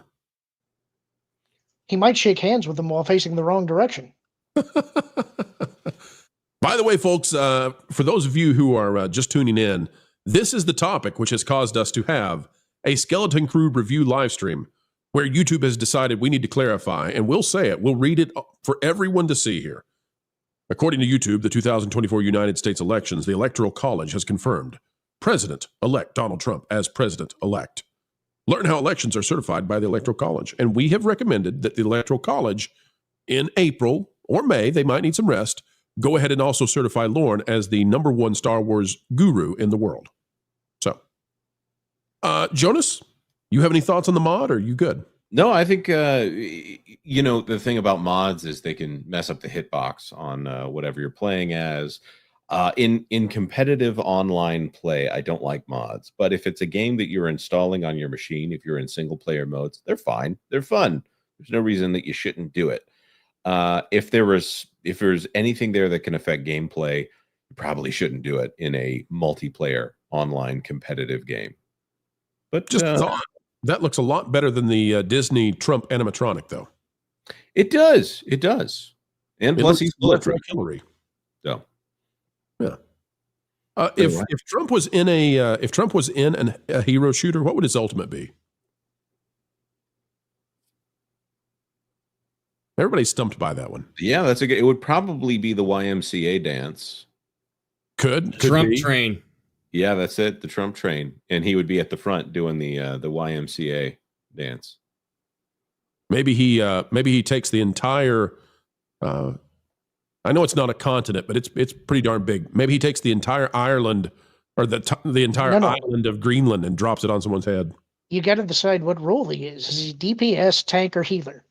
He might shake hands with them while facing the wrong direction. By the way, folks, for those of you who are just tuning in, this is the topic which has caused us to have a Skeleton Crew review live stream where YouTube has decided we need to clarify, and we'll say it. We'll read it for everyone to see here. According to YouTube, the 2024 United States elections, the Electoral College has confirmed President-elect Donald Trump as President-elect. Learn how elections are certified by the Electoral College. And we have recommended that the Electoral College in April or May, they might need some rest, go ahead and also certify Lauren as the #1 Star Wars guru in the world. So, Jonas, you have any thoughts on the mod, or are you good? No, I think, the thing about mods is they can mess up the hitbox on whatever you're playing as. In competitive online play, I don't like mods. But if it's a game that you're installing on your machine, if you're in single-player modes, they're fine. They're fun. There's no reason that you shouldn't do it. If there's anything there that can affect gameplay, you probably shouldn't do it in a multiplayer online competitive game. But just that looks a lot better than the Disney Trump animatronic, though. It does. And plus, he's bulletproof Hillary. So, yeah. If Trump was in a hero shooter, what would his ultimate be? Everybody's stumped by that one. Yeah, that's it would probably be the YMCA dance. Could Trump be. train. Yeah, that's it. The Trump train, and he would be at the front doing the YMCA dance. Maybe he takes the entire. I know it's not a continent, but it's pretty darn big. Maybe he takes the entire Ireland or the entire island of Greenland and drops it on someone's head. You got to decide what role he is. Is he DPS, tank, or healer?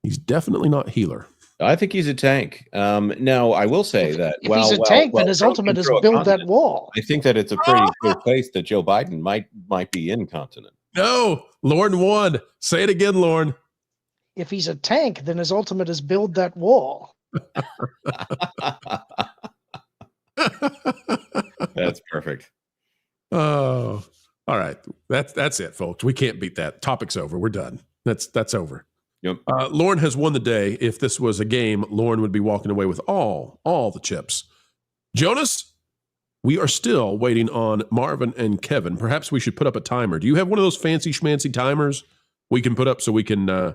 He's definitely not healer. I think he's a tank. Now, I will say that if he's a tank, then his ultimate is build that wall. I think that it's a pretty good place that Joe Biden might be incontinent. No, Lauren won. Say it again, Lauren. If he's a tank, then his ultimate is build that wall. That's perfect. Oh, all right. That's it, folks. We can't beat that. Topic's over. We're done. That's over. Yep. Lauren has won the day. If this was a game, Lauren would be walking away with all the chips. Jonas, we are still waiting on Marvin and Kevin. Perhaps we should put up a timer. Do you have one of those fancy schmancy timers we can put up so we can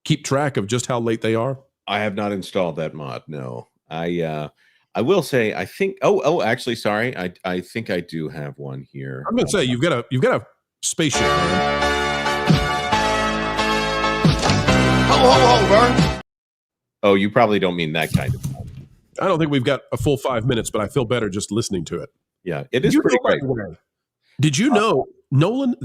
keep track of just how late they are? I have not installed that mod. No, I will say I think. Actually, sorry. I think I do have one here. I'm going to say you've got a spaceship, man. Vern. Oh, you probably don't mean that kind of mod. I don't think we've got a full 5 minutes, but I feel better just listening to it. Yeah, it is pretty great. Did you know, Nolan,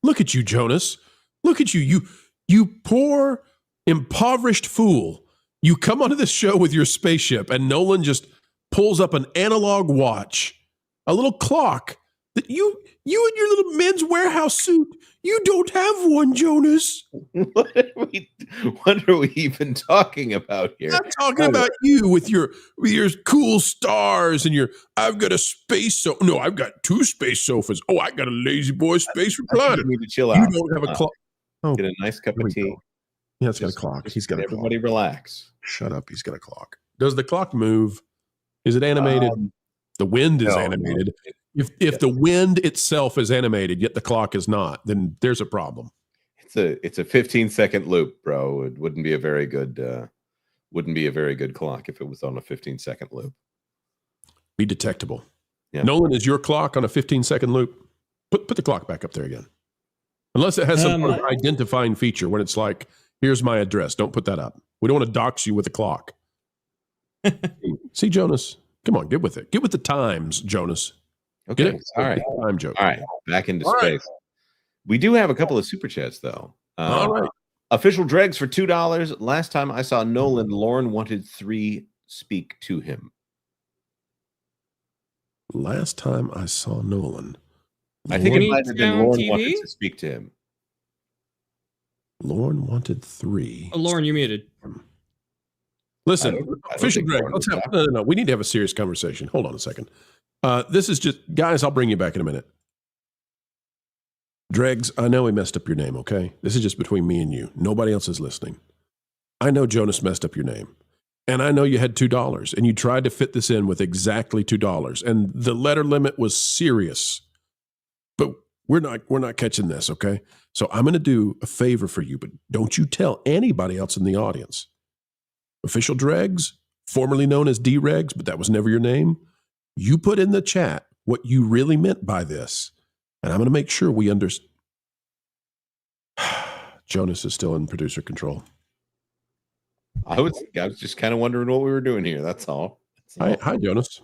look at you, Jonas. Look at you. You poor, impoverished fool. You come onto this show with your spaceship, and Nolan just pulls up an analog watch, a little clock that you and your little Men's Warehouse suit, you don't have one, Jonas. What are we even talking about here? I'm talking about you with your cool stars and your, I've got a space sofa. No, I've got 2 space sofas. Oh, I got a lazy boy space recliner. You need to chill You out. don't have a clock. Oh, Get a nice cup of tea. yeah, it's got a clock. He's got a Everybody clock. relax. Shut up. He's got a clock. Does the clock move? Is it animated? The wind is no, animated. If the wind itself is animated, yet the clock is not, then there's a problem. It's a 15-second loop, bro. It wouldn't be a very good clock if it was on a 15-second loop. Be detectable. Yeah. Nolan, is your clock on a 15-second loop? Put the clock back up there again. Unless it has some sort of identifying feature when it's like, here's my address. Don't put that up. We don't want to dox you with a clock. See, Jonas, come on, get with it. Get with the times, Jonas. Okay. Get it? All right. Time joke. All right. Back into All space. right. We do have a couple of super chats, though. All right. Official Dregs for $2. Last time I saw Nolan, Lauren wanted 3 speak to him. Last time I saw Nolan, I think it Lauren- might have been on Lauren TV? wanted to speak to him. Lauren wanted 3. Oh, Lauren, you muted. Listen, I don't official think Greg, Lauren let's would have talk. no. We need to have a serious conversation. Hold on a second. This is just, guys, I'll bring you back in a minute. Dregs, I know he messed up your name, okay? This is just between me and you. Nobody else is listening. I know Jonas messed up your name. And I know you had $2, and you tried to fit this in with exactly $2. And the letter limit was serious. But we're not catching this, okay? So I'm going to do a favor for you, but don't you tell anybody else in the audience. Official Dregs, formerly known as D-Regs, but that was never your name. You put in the chat what you really meant by this. And I'm going to make sure we understand. Jonas is still in producer control. I was just kind of wondering what we were doing here. That's all. Hi, Jonas.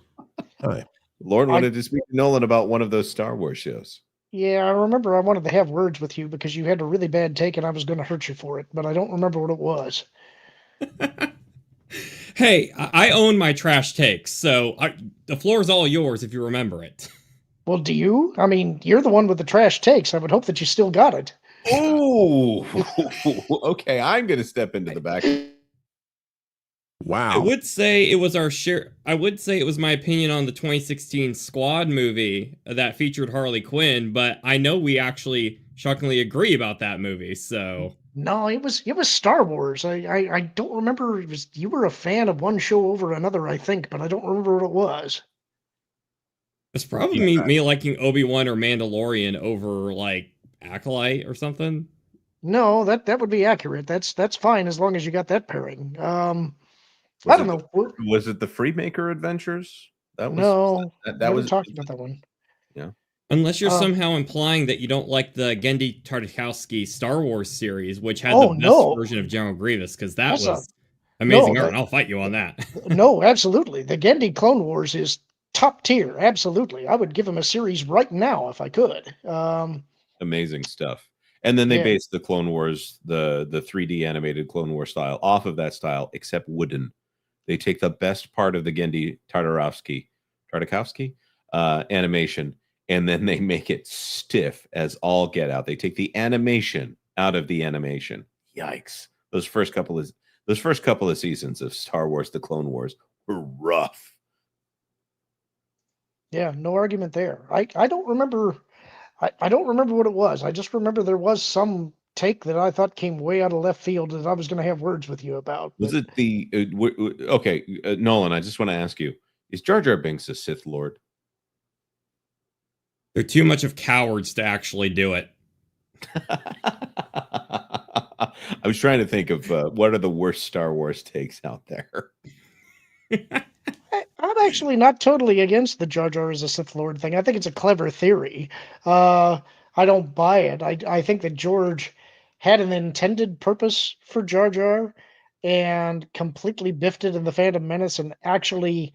Hi. Lauren wanted to speak to Nolan about one of those Star Wars shows. Yeah, I remember I wanted to have words with you because you had a really bad take and I was going to hurt you for it, but I don't remember what it was. Hey, I own my trash takes, so the floor is all yours if you remember it. Well, do you? I mean, you're the one with the trash takes. I would hope that you still got it. Oh, okay. I'm going to step into the back. Wow. I would say it was I would say it was my opinion on the 2016 Squad movie that featured Harley Quinn, but I know we actually shockingly agree about that movie, so. No, it was Star Wars. I don't remember. It was, you were a fan of one show over another, I think, but I don't remember what it was. It's probably me liking Obi-Wan or Mandalorian over like Acolyte or something. No, that would be accurate. That's fine as long as you got that pairing. I don't know. Was it the Freemaker Adventures? That was No, that was talked about that one. Yeah. Unless you're somehow implying that you don't like the Genndy Tartakovsky Star Wars series, which had Oh, the best no. version of General Grievous, because that That's was amazing no, art, that- and I'll fight you on that. No, absolutely. The Genndy Clone Wars is top tier. Absolutely. I would give him a series right now if I could. Amazing stuff. And then they Yeah. based the Clone Wars, the 3D animated Clone War style off of that style, except wooden. They take the best part of the Genndy Tartakovsky animation, and then they make it stiff as all get out. They take the animation out of the animation. Yikes! Those first couple of seasons of Star Wars: The Clone Wars were rough. Yeah, no argument there. I don't remember. I don't remember what it was. I just remember there was some take that I thought came way out of left field that I was going to have words with you about. Was it the Nolan? I just want to ask you: is Jar Jar Binks a Sith Lord? They're too much of cowards to actually do it. I was trying to think of what are the worst Star Wars takes out there. I'm actually not totally against the Jar Jar as a Sith Lord thing. I think it's a clever theory. I don't buy it. I think that George had an intended purpose for Jar Jar and completely biffed it in the Phantom Menace, and actually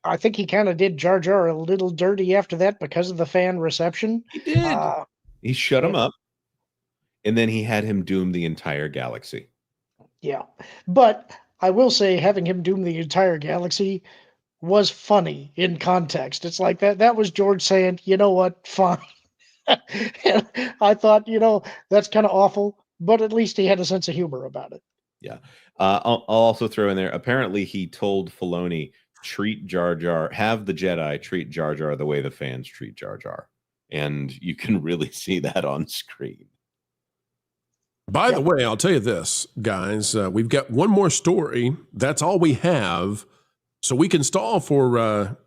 I think he kind of did Jar Jar a little dirty after that because of the fan reception. He did. He shut him up. And then he had him doom the entire galaxy. Yeah. But I will say having him doom the entire galaxy was funny in context. It's like that was George saying, you know what, fine. And I thought, that's kind of awful, but at least he had a sense of humor about it. Yeah. I'll also throw in there, apparently he told Filoni, treat Jar Jar, have the Jedi treat Jar Jar the way the fans treat Jar Jar. And you can really see that on screen. By the way, I'll tell you this, guys. We've got one more story. That's all we have. So we can stall for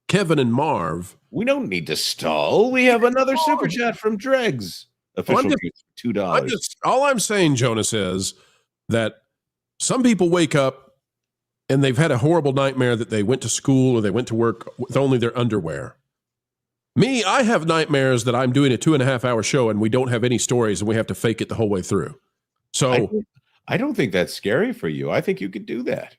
Kevin and Marv. We don't need to stall. We have another super chat from Dregs. Official $2. All I'm saying, Jonas, is that some people wake up and they've had a horrible nightmare that they went to school or they went to work with only their underwear. Me, I have nightmares that I'm doing a 2.5-hour show and we don't have any stories and we have to fake it the whole way through. So I don't think that's scary for you. I think you could do that.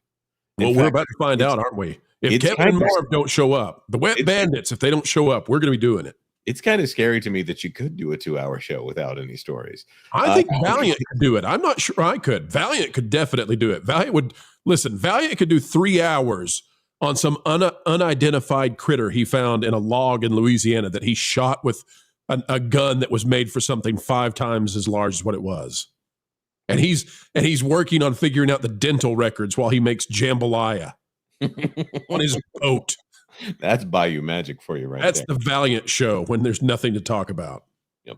Well, we're about to find out, aren't we? If Kevin and Marv don't show up, the Wet Bandits, if they don't show up, we're going to be doing it. It's kind of scary to me that you could do a 2-hour show without any stories. I think Valiant could do it. I'm not sure I could. Valiant could definitely do it. Valiant could do 3 hours on some unidentified critter he found in a log in Louisiana that he shot with a gun that was made for something 5 times as large as what it was. And he's working on figuring out the dental records while he makes jambalaya on his boat. That's Bayou Magic for you, right? That's the Valiant show when there's nothing to talk about. Yep.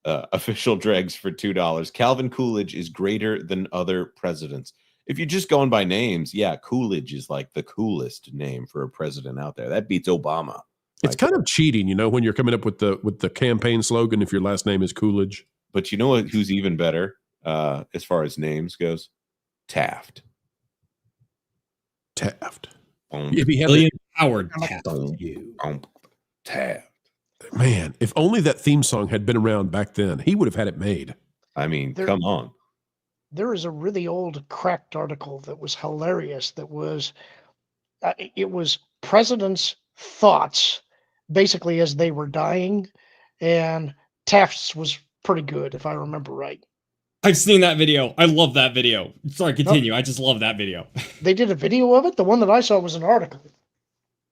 Official Dregs for $2. Calvin Coolidge is greater than other presidents. If you're just going by names, yeah, Coolidge is like the coolest name for a president out there. That beats Obama. It's kind of cheating, when you're coming up with the campaign slogan if your last name is Coolidge. But you know who's even better as far as names goes? Taft. If he had William Howard Taft. Man, if only that theme song had been around back then, he would have had it made. I mean, come on. There is a really old cracked article that was hilarious. That was, it was presidents' thoughts, basically as they were dying, and Taft's was pretty good, if I remember right. I've seen that video. I love that video. Sorry, continue. I just love that video. They did a video of it? The one that I saw was an article.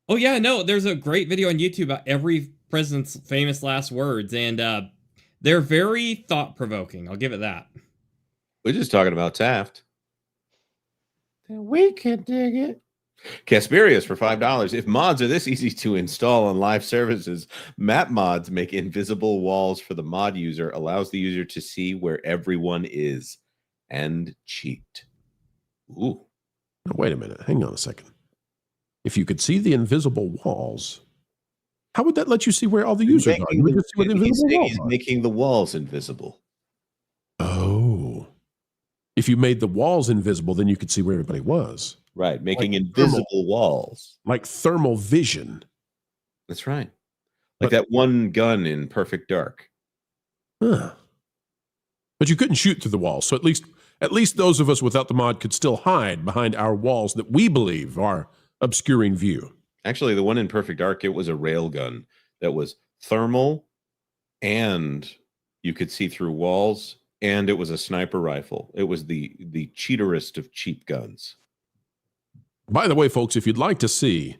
Oh, yeah, no, there's a great video on YouTube about every president's famous last words, and they're very thought-provoking. I'll give it that. We're just talking about Taft. We can dig it. Casperius for $5. If mods are this easy to install on live services, map mods make invisible walls for the mod user, allows the user to see where everyone is, and cheat. Ooh. Now, wait a minute. Hang on a second. If you could see the invisible walls, how would that let you see where all the users are? You would just see where the invisible walls He's are. making the walls invisible. Oh. If you made the walls invisible, then you could see where everybody was. Right, making invisible walls. Like thermal vision. That's right. Like that one gun in Perfect Dark. Huh. But you couldn't shoot through the walls, so at least those of us without the mod could still hide behind our walls that we believe are obscuring view. Actually, the one in Perfect Dark, it was a rail gun that was thermal, and you could see through walls, and it was a sniper rifle. It was the cheaterest of cheap guns. By the way, folks, if you'd like to see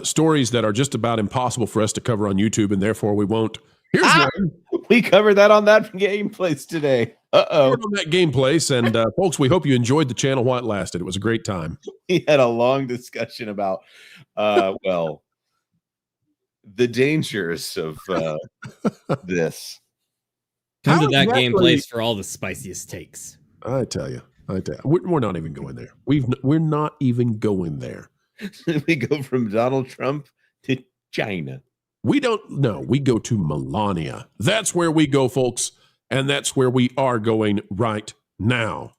stories that are just about impossible for us to cover on YouTube, and therefore we won't, here's one. We covered that on that game place today. On that game place, and folks, we hope you enjoyed the channel while it lasted. It was a great time. We had a long discussion about, well, the dangers of this. Come to that game place for all the spiciest takes. I tell you, we're not even going there. We're not even going there. We go from Donald Trump to China. We don't know. We go to Melania. That's where we go, folks. And that's where we are going right now.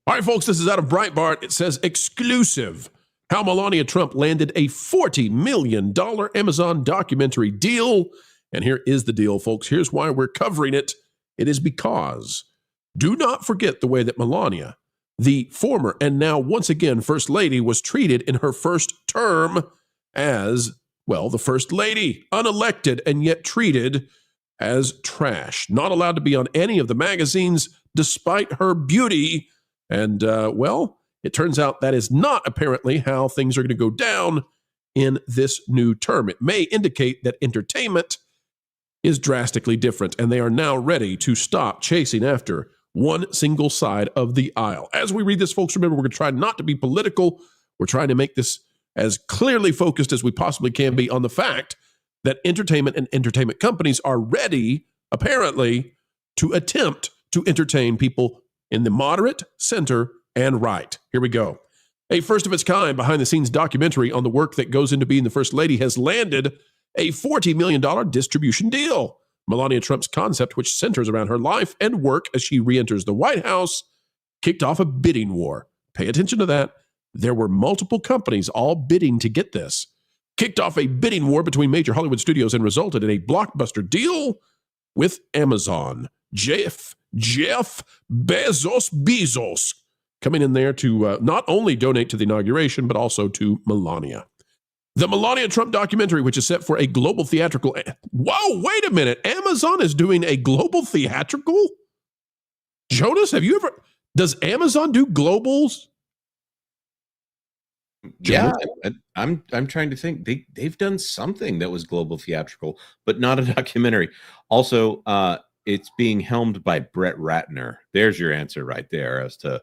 All right, folks, this is out of Breitbart. It says exclusive. How Melania Trump landed a $40 million Amazon documentary deal. And here is the deal, folks. Here's why we're covering it. It is because do not forget the way that Melania, the former and now once again First Lady, was treated in her first term as, well, the First Lady, unelected and yet treated as trash, not allowed to be on any of the magazines despite her beauty. And, well, it turns out that is not apparently how things are going to go down in this new term. It may indicate that entertainment is drastically different, and they are now ready to stop chasing after one single side of the aisle. As we read this, folks, remember, we're going to try not to be political. We're trying to make this as clearly focused as we possibly can be on the fact that entertainment and entertainment companies are ready, apparently, to attempt to entertain people in the moderate, center, and right. Here we go. A first-of-its-kind behind-the-scenes documentary on the work that goes into being the First Lady has landed a $40 million distribution deal. Melania Trump's concept, which centers around her life and work as she re-enters the White House, kicked off a bidding war. Pay attention to that. There were multiple companies all bidding to get this. Kicked off a bidding war between major Hollywood studios and resulted in a blockbuster deal with Amazon. Jeff Bezos coming in there to not only donate to the inauguration, but also to Melania. The Melania Trump documentary, which is set for a global theatrical... Whoa, wait a minute. Amazon is doing a global theatrical? Jonas, have you ever... Does Amazon do globals? Yeah, I'm trying to think. They've done something that was global theatrical, but not a documentary. Also, it's being helmed by Brett Ratner. There's your answer right there as to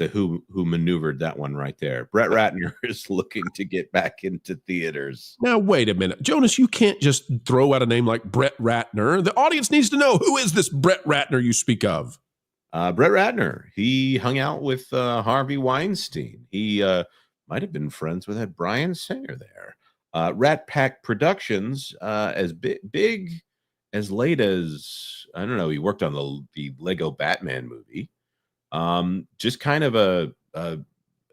who maneuvered that one right there. Brett Ratner is looking to get back into theaters. Now, wait a minute. Jonas, you can't just throw out a name like Brett Ratner. The audience needs to know, who is this Brett Ratner you speak of? Brett Ratner. He hung out with Harvey Weinstein. He might have been friends with that Bryan Singer there. Rat Pack Productions, as big as late as, I don't know, he worked on the Lego Batman movie. Just kind of a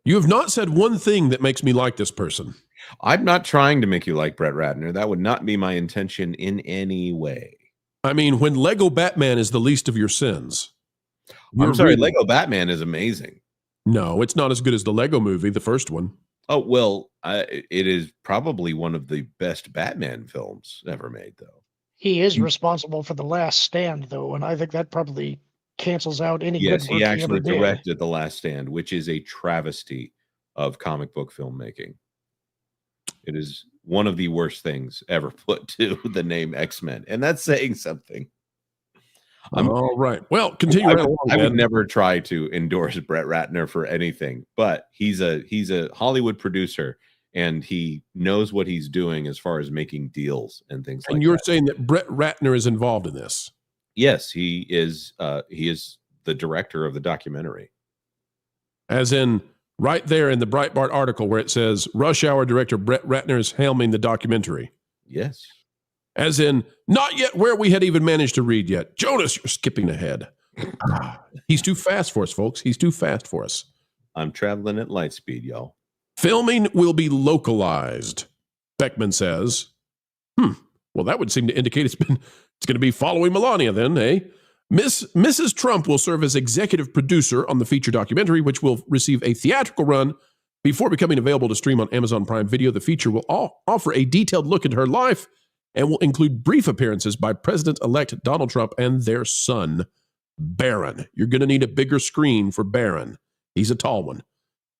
You have not said one thing that makes me like this person. I'm not trying to make you like Brett Ratner. That would not be my intention in any way. I mean, when Lego Batman is the least of your sins. I'm sorry, Lego Batman is amazing. No, it's not as good as the Lego movie, the first one. Oh, well, it is probably one of the best Batman films ever made, though. He is responsible for The Last Stand, though, and I think that probably cancels out any good work he actually ever did. directed The Last Stand, which is a travesty of comic book filmmaking. It is one of the worst things ever put to the name X-Men, and that's saying something. All right. Well, continue. I would never try to endorse Brett Ratner for anything, but he's a Hollywood producer, and he knows what he's doing as far as making deals and things like that. And you're saying that Brett Ratner is involved in this? Yes, he is. He is the director of the documentary. As in, right there in the Breitbart article where it says Rush Hour director Brett Ratner is helming the documentary. Yes. As in, not yet where we had even managed to read yet. Jonas, you're skipping ahead. He's too fast for us, folks. He's too fast for us. I'm traveling at light speed, y'all. Filming will be localized, Beckman says. Well, that would seem to indicate it's going to be following Melania then, eh? Mrs. Trump will serve as executive producer on the feature documentary, which will receive a theatrical run before becoming available to stream on Amazon Prime Video. The feature will offer a detailed look into her life and will include brief appearances by President-elect Donald Trump and their son, Barron. You're going to need a bigger screen for Barron. He's a tall one.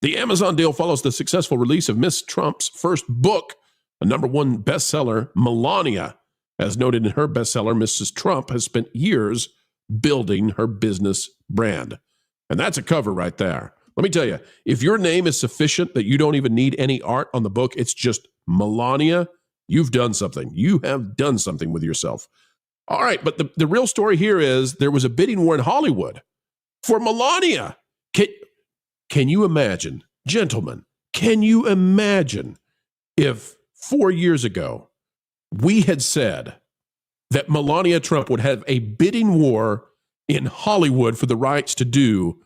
The Amazon deal follows the successful release of Miss Trump's first book, a #1 bestseller, Melania. As noted in her bestseller, Mrs. Trump has spent years building her business brand. And that's a cover right there. Let me tell you, if your name is sufficient that you don't even need any art on the book, it's just Melania, you've done something. You have done something with yourself. All right, but the real story here is there was a bidding war in Hollywood for Melania. Can you imagine, gentlemen, can you imagine if 4 years ago we had said that Melania Trump would have a bidding war in Hollywood for the rights to do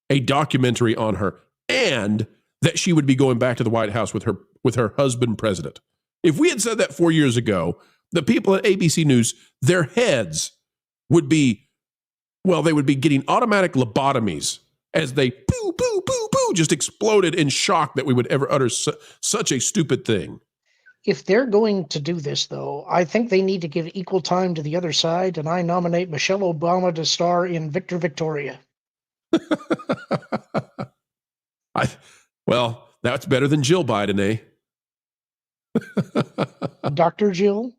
a documentary on her, and that she would be going back to the White House with her husband president? If we had said that 4 years ago, the people at ABC News, their heads would be, well, they would be getting automatic lobotomies as they boo, boo, boo, boo, just exploded in shock that we would ever utter such a stupid thing. If they're going to do this, though, I think they need to give equal time to the other side, and I nominate Michelle Obama to star in Victor Victoria. Well, that's better than Jill Biden, eh? Dr. Jill?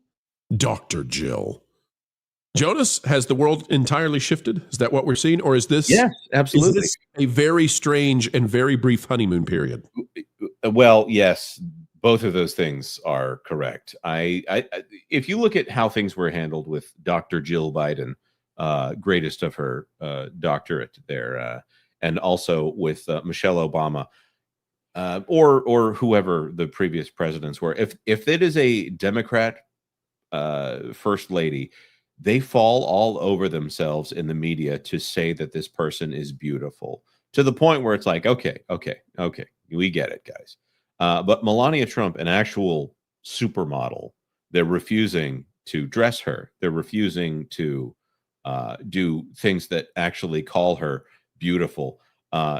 Dr. Jill. Jonas, has the world entirely shifted? Is that what we're seeing? Or is this, Yes, absolutely. Is this a very strange and very brief honeymoon period? Well, yes, both of those things are correct. If you look at how things were handled with Dr. Jill Biden, greatest of her doctorate there, and also with Michelle Obama, or whoever the previous presidents were, if it is a Democrat first lady, they fall all over themselves in the media to say that this person is beautiful, to the point where it's like, okay, we get it, guys. But Melania Trump, an actual supermodel, they're refusing to dress her. They're refusing to do things that actually call her beautiful.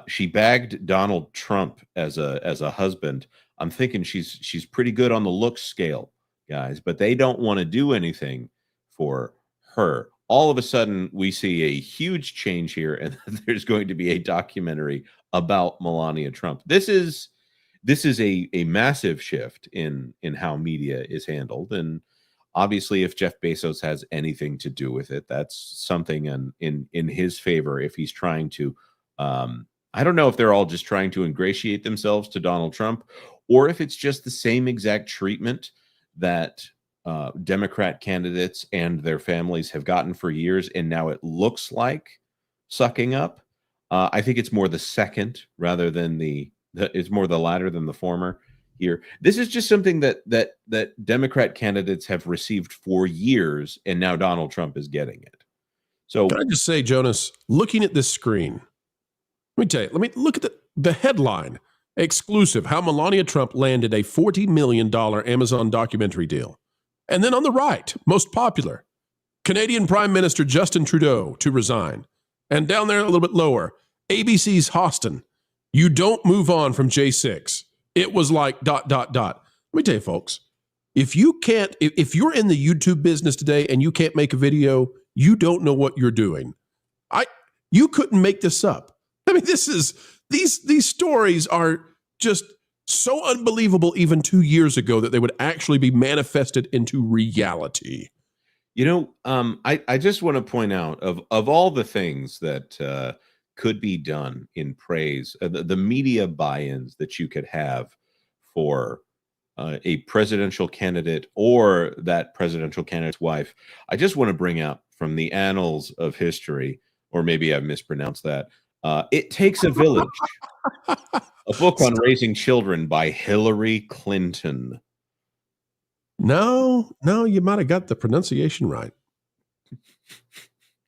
She bagged Donald Trump as a husband. I'm thinking she's pretty good on the looks scale, guys, but they don't want to do anything for her. All of a sudden, we see a huge change here, and there's going to be a documentary about Melania Trump. This is a massive shift in how media is handled, and obviously, if Jeff Bezos has anything to do with it, that's something in his favor. If he's trying to, I don't know if they're all just trying to ingratiate themselves to Donald Trump, or if it's just the same exact treatment that Democrat candidates and their families have gotten for years, and now it looks like sucking up. I think it's more the second rather than it's more the latter than the former here. This is just something that Democrat candidates have received for years, and now Donald Trump is getting it. So can I just say, Jonas, looking at this screen, let me look at the headline. Exclusive, how Melania Trump landed a $40 million Amazon documentary deal. And then on the right, most popular, Canadian Prime Minister Justin Trudeau to resign. And down there a little bit lower, ABC's Hostin, you don't move on from J6. It was like ... Let me tell you, folks, if you're in the YouTube business today and you can't make a video, you don't know what you're doing. You couldn't make this up. I mean, these stories are just so unbelievable even 2 years ago that they would actually be manifested into reality. You know, I just want to point out of all the things that could be done in praise, the media buy-ins that you could have for a presidential candidate or that presidential candidate's wife. I just want to bring out from the annals of history, or maybe I've mispronounced that, It Takes a Village, a book on raising children by Hillary Clinton. No, you might have got the pronunciation right.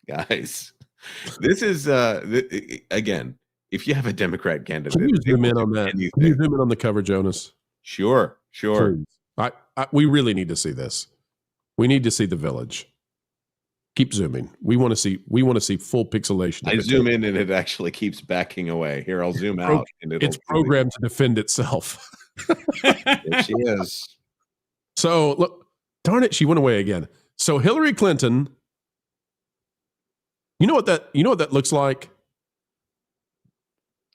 Guys, this is, again, if you have a Democrat candidate. Can you zoom in on that? Can you zoom in on the cover, Jonas? Sure. Please. We really need to see this. We need to see the village. Keep zooming. We want to see full pixelation. I zoom in and it actually keeps backing away. Here, I'll zoom out. And it's programmed to defend itself. There she is. So look, darn it, she went away again. So Hillary Clinton, you know what that looks like?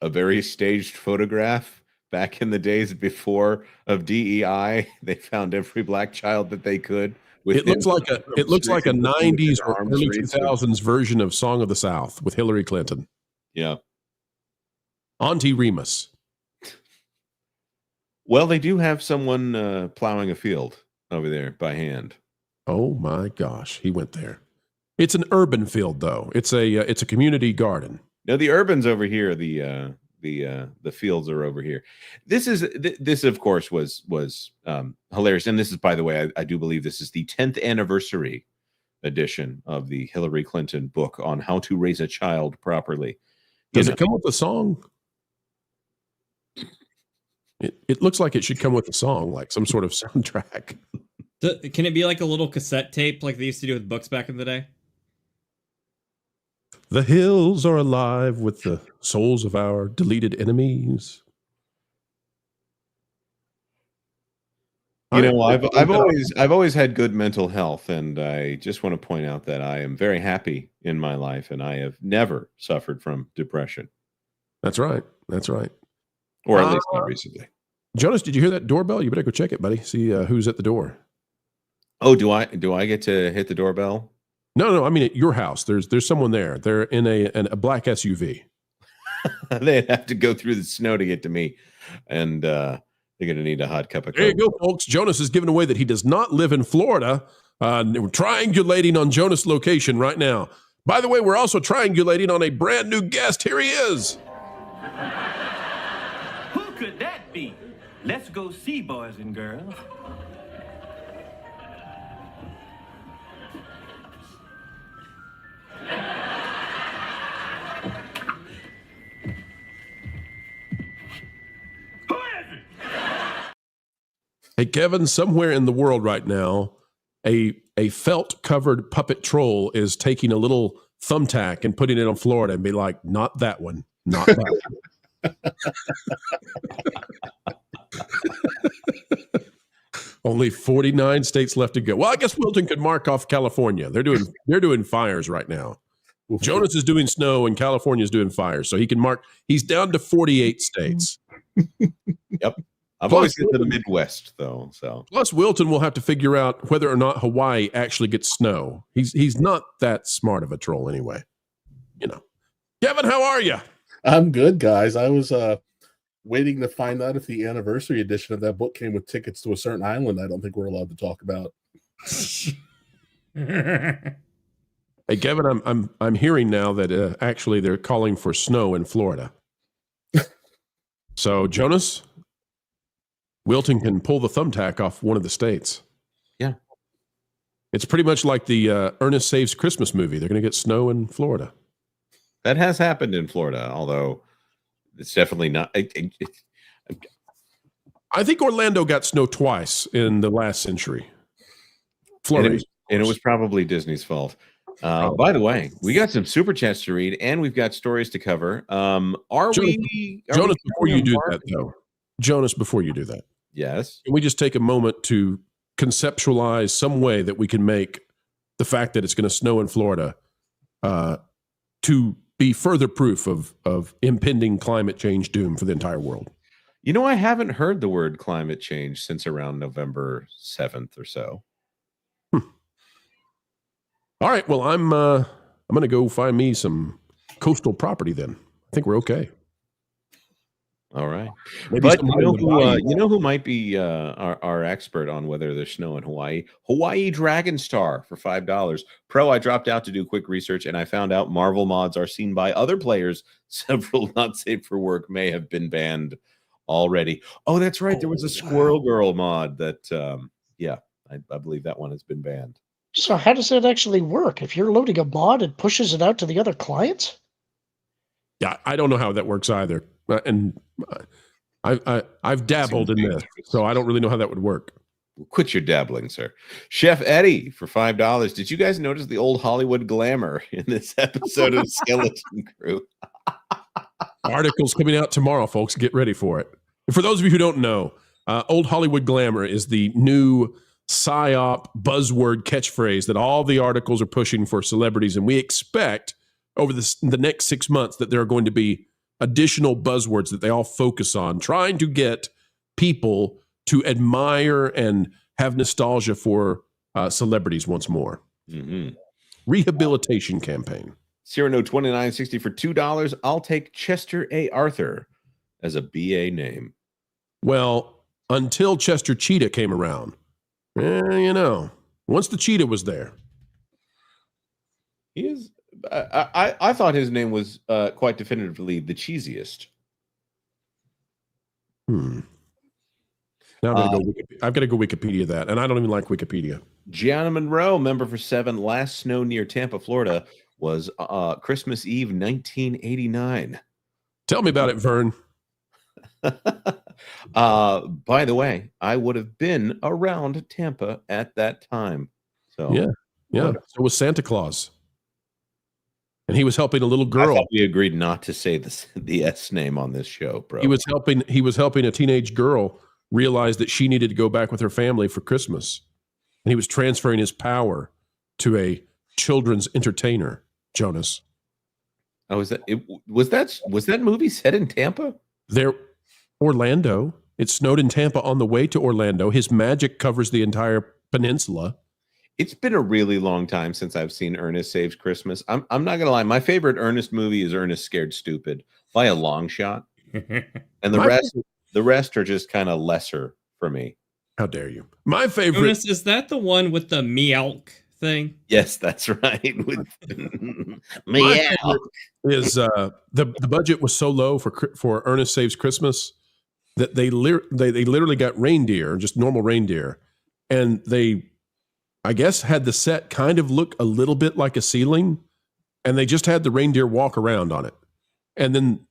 A very staged photograph. Back in the days before of DEI, they found every black child that they could. It looks like a 90s or early 2000s version of Song of the South with Hillary Clinton. Yeah. Auntie Remus. Well, they do have someone plowing a field over there by hand. Oh my gosh, he went there. It's an urban field though. It's a community garden. No, the urban's over here. The fields are over here. This of course was hilarious, and this is, by the way, I do believe this is the 10th anniversary edition of the Hillary Clinton book on how to raise a child properly. Does it come with a song? It looks like it should come with a song, like some sort of soundtrack. Can it be like a little cassette tape like they used to do with books back in the day? The hills are alive with the souls of our deleted enemies. I've always had good mental health, and I just want to point out that I am very happy in my life, and I have never suffered from depression. That's right. That's right. Or at least not recently. Jonas, did you hear that doorbell? You better go check it, buddy. See who's at the door. Oh, do I get to hit the doorbell? No. I mean, at your house, there's someone there. They're in a black SUV. They'd have to go through the snow to get to me, and they're going to need a hot cup of There coffee. you go, folks. Jonas has given away that he does not live in Florida. We're triangulating on Jonas' location right now. By the way, we're also triangulating on a brand new guest. Here he is. Who could that be? Let's go see, boys and girls. Hey, Kevin, somewhere in the world right now, a felt-covered puppet troll is taking a little thumbtack and putting it on Florida and be like, not that one, not that one. Only 49 states left to go. Well, I guess Wilton could mark off California. They're doing fires right now. Jonas is doing snow and California is doing fires. So he can mark, he's down to 48 states. Yep. I've always been to the Midwest, though. So plus, Wilton will have to figure out whether or not Hawaii actually gets snow. He's not that smart of a troll anyway. You know. Kevin, how are you? I'm good, guys. I was waiting to find out if the anniversary edition of that book came with tickets to a certain island I don't think we're allowed to talk about. Hey, Kevin, I'm hearing now that actually they're calling for snow in Florida. So, Jonas, Wilton can pull the thumbtack off one of the states. Yeah. It's pretty much like the Ernest Saves Christmas movie. They're going to get snow in Florida. That has happened in Florida, although it's definitely not. I think Orlando got snow twice in the last century. Florida. And it was probably Disney's fault. By the way, we got some super chats to read, and we've got stories to cover. Jonas, before you do that, though. Jonas, before you do that. Yes. Can we just take a moment to conceptualize some way that we can make the fact that it's going to snow in Florida to be further proof of impending climate change doom for the entire world? You know, I haven't heard the word climate change since around November 7th or so. All right. Well, I'm going to go find me some coastal property then. I think we're okay. All right. Maybe But you know who might be our expert on whether there's snow in Hawaii? Hawaii Dragon Star for $5. Pro, I dropped out to do quick research, and I found out Marvel mods are seen by other players. Several not safe for work may have been banned already. Oh, that's right. There was a Squirrel Girl mod that, I believe that one has been banned. So how does that actually work? If you're loading a mod, it pushes it out to the other clients? Yeah, I don't know how that works either. And I've dabbled in this, so I don't really know how that would work. Quit your dabbling, sir. Chef Eddie for $5. Did you guys notice the old Hollywood glamour in this episode of Skeleton Crew? Articles coming out tomorrow, folks. Get ready for it. And for those of you who don't know, old Hollywood glamour is the new PSYOP buzzword catchphrase that all the articles are pushing for celebrities. And we expect over the next 6 months that there are going to be additional buzzwords that they all focus on, trying to get people to admire and have nostalgia for celebrities once more. Mm-hmm. Rehabilitation campaign. Cyrano 2960 for $2. I'll take Chester A. Arthur as a BA name. Well, until Chester Cheetah came around, once the Cheetah was there. He is. I thought his name was quite definitively the cheesiest. Now I've got to go Wikipedia that, and I don't even like Wikipedia. Gianna Monroe, member for 7. Last snow near Tampa, Florida, was Christmas Eve, 1989. Tell me about it, Vern. By the way, I would have been around Tampa at that time. So yeah. So was Santa Claus. And he was helping a little girl. I thought we agreed not to say the S name on this show, bro. He was helping a teenage girl realized that she needed to go back with her family for Christmas. And he was transferring his power to a children's entertainer, Jonas. Oh, was that movie set in Tampa? Orlando. It snowed in Tampa on the way to Orlando. His magic covers the entire peninsula. It's been a really long time since I've seen Ernest Saves Christmas. I'm not gonna lie. My favorite Ernest movie is Ernest Scared Stupid by a long shot, and the rest are just kind of lesser for me. How dare you? My favorite Jonas, is that the one with the meowk thing? Yes, that's right. My favorite is the budget was so low for Ernest Saves Christmas that they literally got reindeer, just normal reindeer, and they, I guess, had the set kind of look a little bit like a ceiling, and they just had the reindeer walk around on it. And then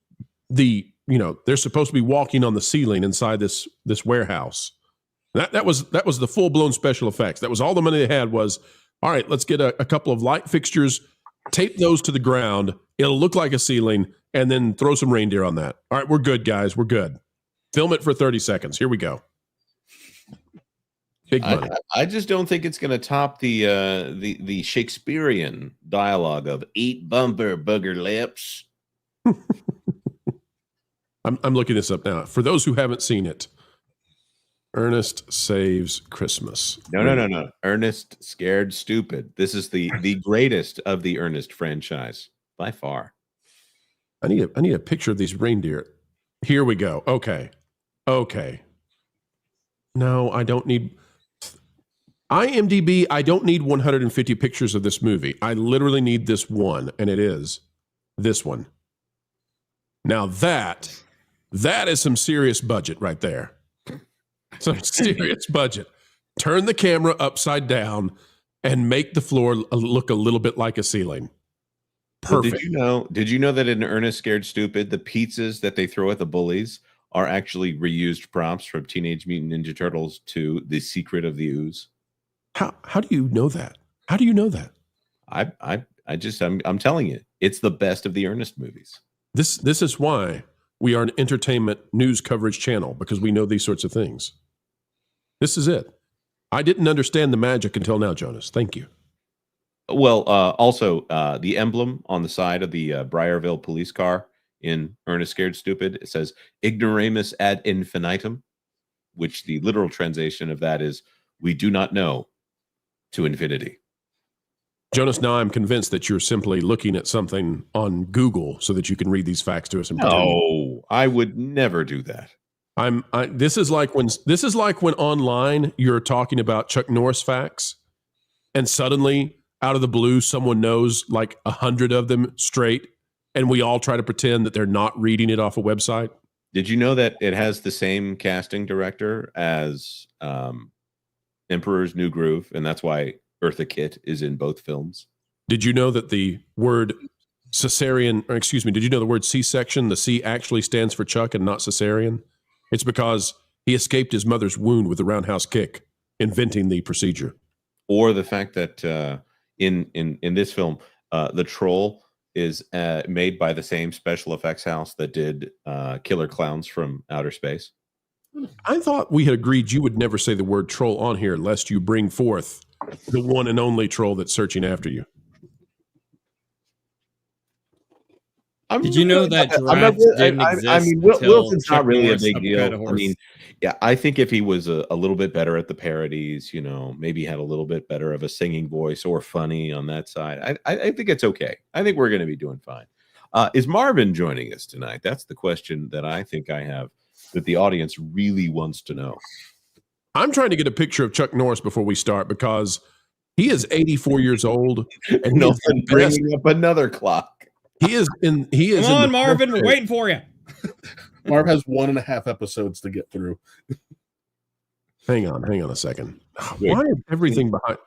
they're supposed to be walking on the ceiling inside this warehouse. That was the full-blown special effects. That was all the money they had was, all right, let's get a couple of light fixtures, tape those to the ground. It'll look like a ceiling, and then throw some reindeer on that. All right, we're good, guys. We're good. Film it for 30 seconds. Here we go. Big money. I just don't think it's going to top the Shakespearean dialogue of "eat bumper booger lips." I'm looking this up now. For those who haven't seen it, Ernest Saves Christmas. No. Ernest Scared Stupid. This is the greatest of the Ernest franchise by far. I need a picture of these reindeer. Here we go. Okay. No, I don't need IMDb. I don't need 150 pictures of this movie. I literally need this one, and it is this one. Now that is some serious budget right there. Some serious budget. Turn the camera upside down and make the floor look a little bit like a ceiling. Perfect. Well, did you know that in Ernest Scared Stupid, the pizzas that they throw at the bullies are actually reused props from Teenage Mutant Ninja Turtles to The Secret of the Ooze? How do you know that? How do you know that? I'm telling you, it's the best of the Ernest movies. This is why we are an entertainment news coverage channel, because we know these sorts of things. This is it. I didn't understand the magic until now, Jonas. Thank you. Well, also the emblem on the side of the Briarville police car in Ernest Scared Stupid, it says "Ignoramus ad infinitum," which the literal translation of that is "We do not know to infinity." Jonas, now I'm convinced that you're simply looking at something on Google so that you can read these facts to us. No, I would never do that. This is like when online you're talking about Chuck Norris facts, and suddenly out of the blue someone knows like 100 of them straight, and we all try to pretend that they're not reading it off a website. Did you know that it has the same casting director as Emperor's New Groove, and that's why Eartha Kitt is in both films? Did you know that the word cesarean, or excuse me, did you know the word C-section, the C actually stands for Chuck and not cesarean? It's because he escaped his mother's wound with a roundhouse kick, inventing the procedure. Or the fact that in this film, the troll is made by the same special effects house that did Killer Clowns from Outer Space. I thought we had agreed you would never say the word troll on here lest you bring forth the one and only troll that's searching after you. Did you know that giraffes didn't exist? I mean, Wilson's not really a big deal. I mean, yeah, I think if he was a little bit better at the parodies, maybe had a little bit better of a singing voice or funny on that side, I think it's okay. I think we're going to be doing fine. Is Marvin joining us tonight? That's the question that I think I have that the audience really wants to know. I'm trying to get a picture of Chuck Norris before we start because he is 84 years old. And Nothing bringing up another clock. He is Come on, Marvin, we're waiting for you. Marv has 1.5 episodes to get through. Hang on a second. Why is everything behind?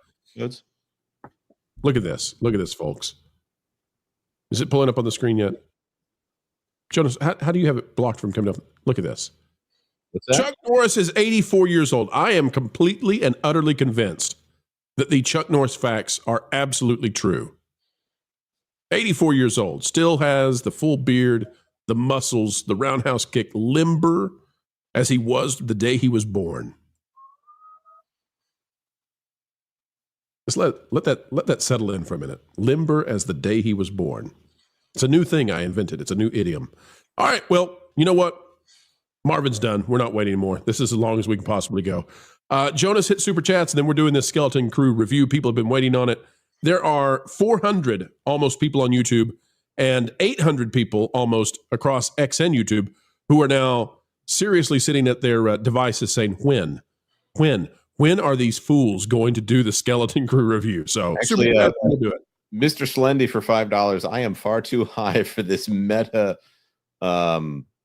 Look at this, folks. Is it pulling up on the screen yet? Jonas, how do you have it blocked from coming up? Look at this. Chuck Norris is 84 years old. I am completely and utterly convinced that the Chuck Norris facts are absolutely true. 84 years old, still has the full beard, the muscles, the roundhouse kick, limber, as he was the day he was born. Just let that settle in for a minute. Limber as the day he was born. It's a new thing I invented. It's a new idiom. All right, well, you know what? Marvin's done. We're not waiting anymore. This is as long as we can possibly go. Jonas hit Super Chats, and then we're doing this Skeleton Crew review. People have been waiting on it. There are 400 almost people on YouTube and 800 people almost across X and YouTube who are now seriously sitting at their devices saying, when are these fools going to do the Skeleton Crew review? So actually, we'll do it. Mr. Slendy for $5. I am far too high for this meta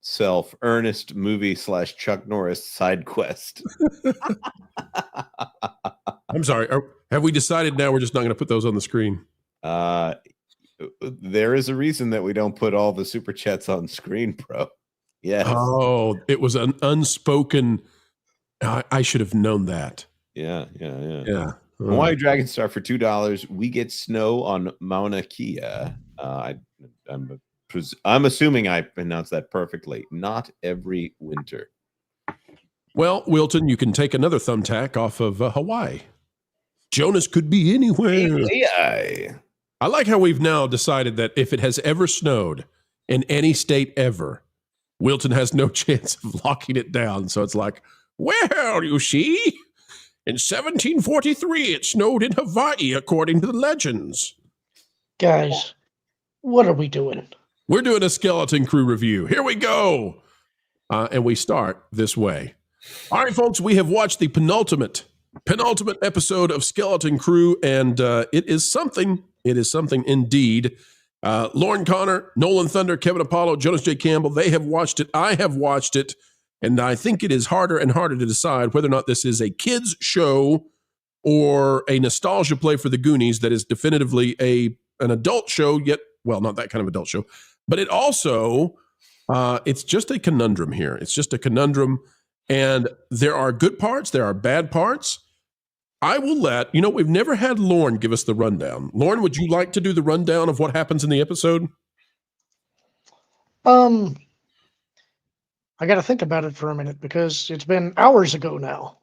self Ernest movie / Chuck Norris side quest. I'm sorry. Have we decided now we're just not going to put those on the screen? There is a reason that we don't put all the super chats on screen, bro. Yes. Oh, it was an unspoken. I should have known that. Yeah. Hawaii Dragon Star for $2. We get snow on Mauna Kea. I'm assuming I pronounced that perfectly. Not every winter. Well, Wilton, you can take another thumbtack off of Hawaii. Jonas could be anywhere. I like how we've now decided that if it has ever snowed in any state ever, Wilton has no chance of locking it down. So it's like, well, you see, in 1743, it snowed in Hawaii, according to the legends. Guys, what are we doing? We're doing a Skeleton Crew review. Here we go. And we start this way. All right, folks, we have watched the penultimate episode of Skeleton Crew, and it is something. It is something indeed. Lauren Connor, Nolan Thunder, Kevin Apollo, Jonas J. Campbell, they have watched it. I have watched it. And I think it is harder and harder to decide whether or not this is a kids show or a nostalgia play for the Goonies that is definitively an adult show, yet, well, not that kind of adult show. But it also, it's just a conundrum here. It's just a conundrum. And there are good parts. There are bad parts. I will we've never had Lauren give us the rundown. Lauren, would you like to do the rundown of what happens in the episode? I got to think about it for a minute because it's been hours ago now.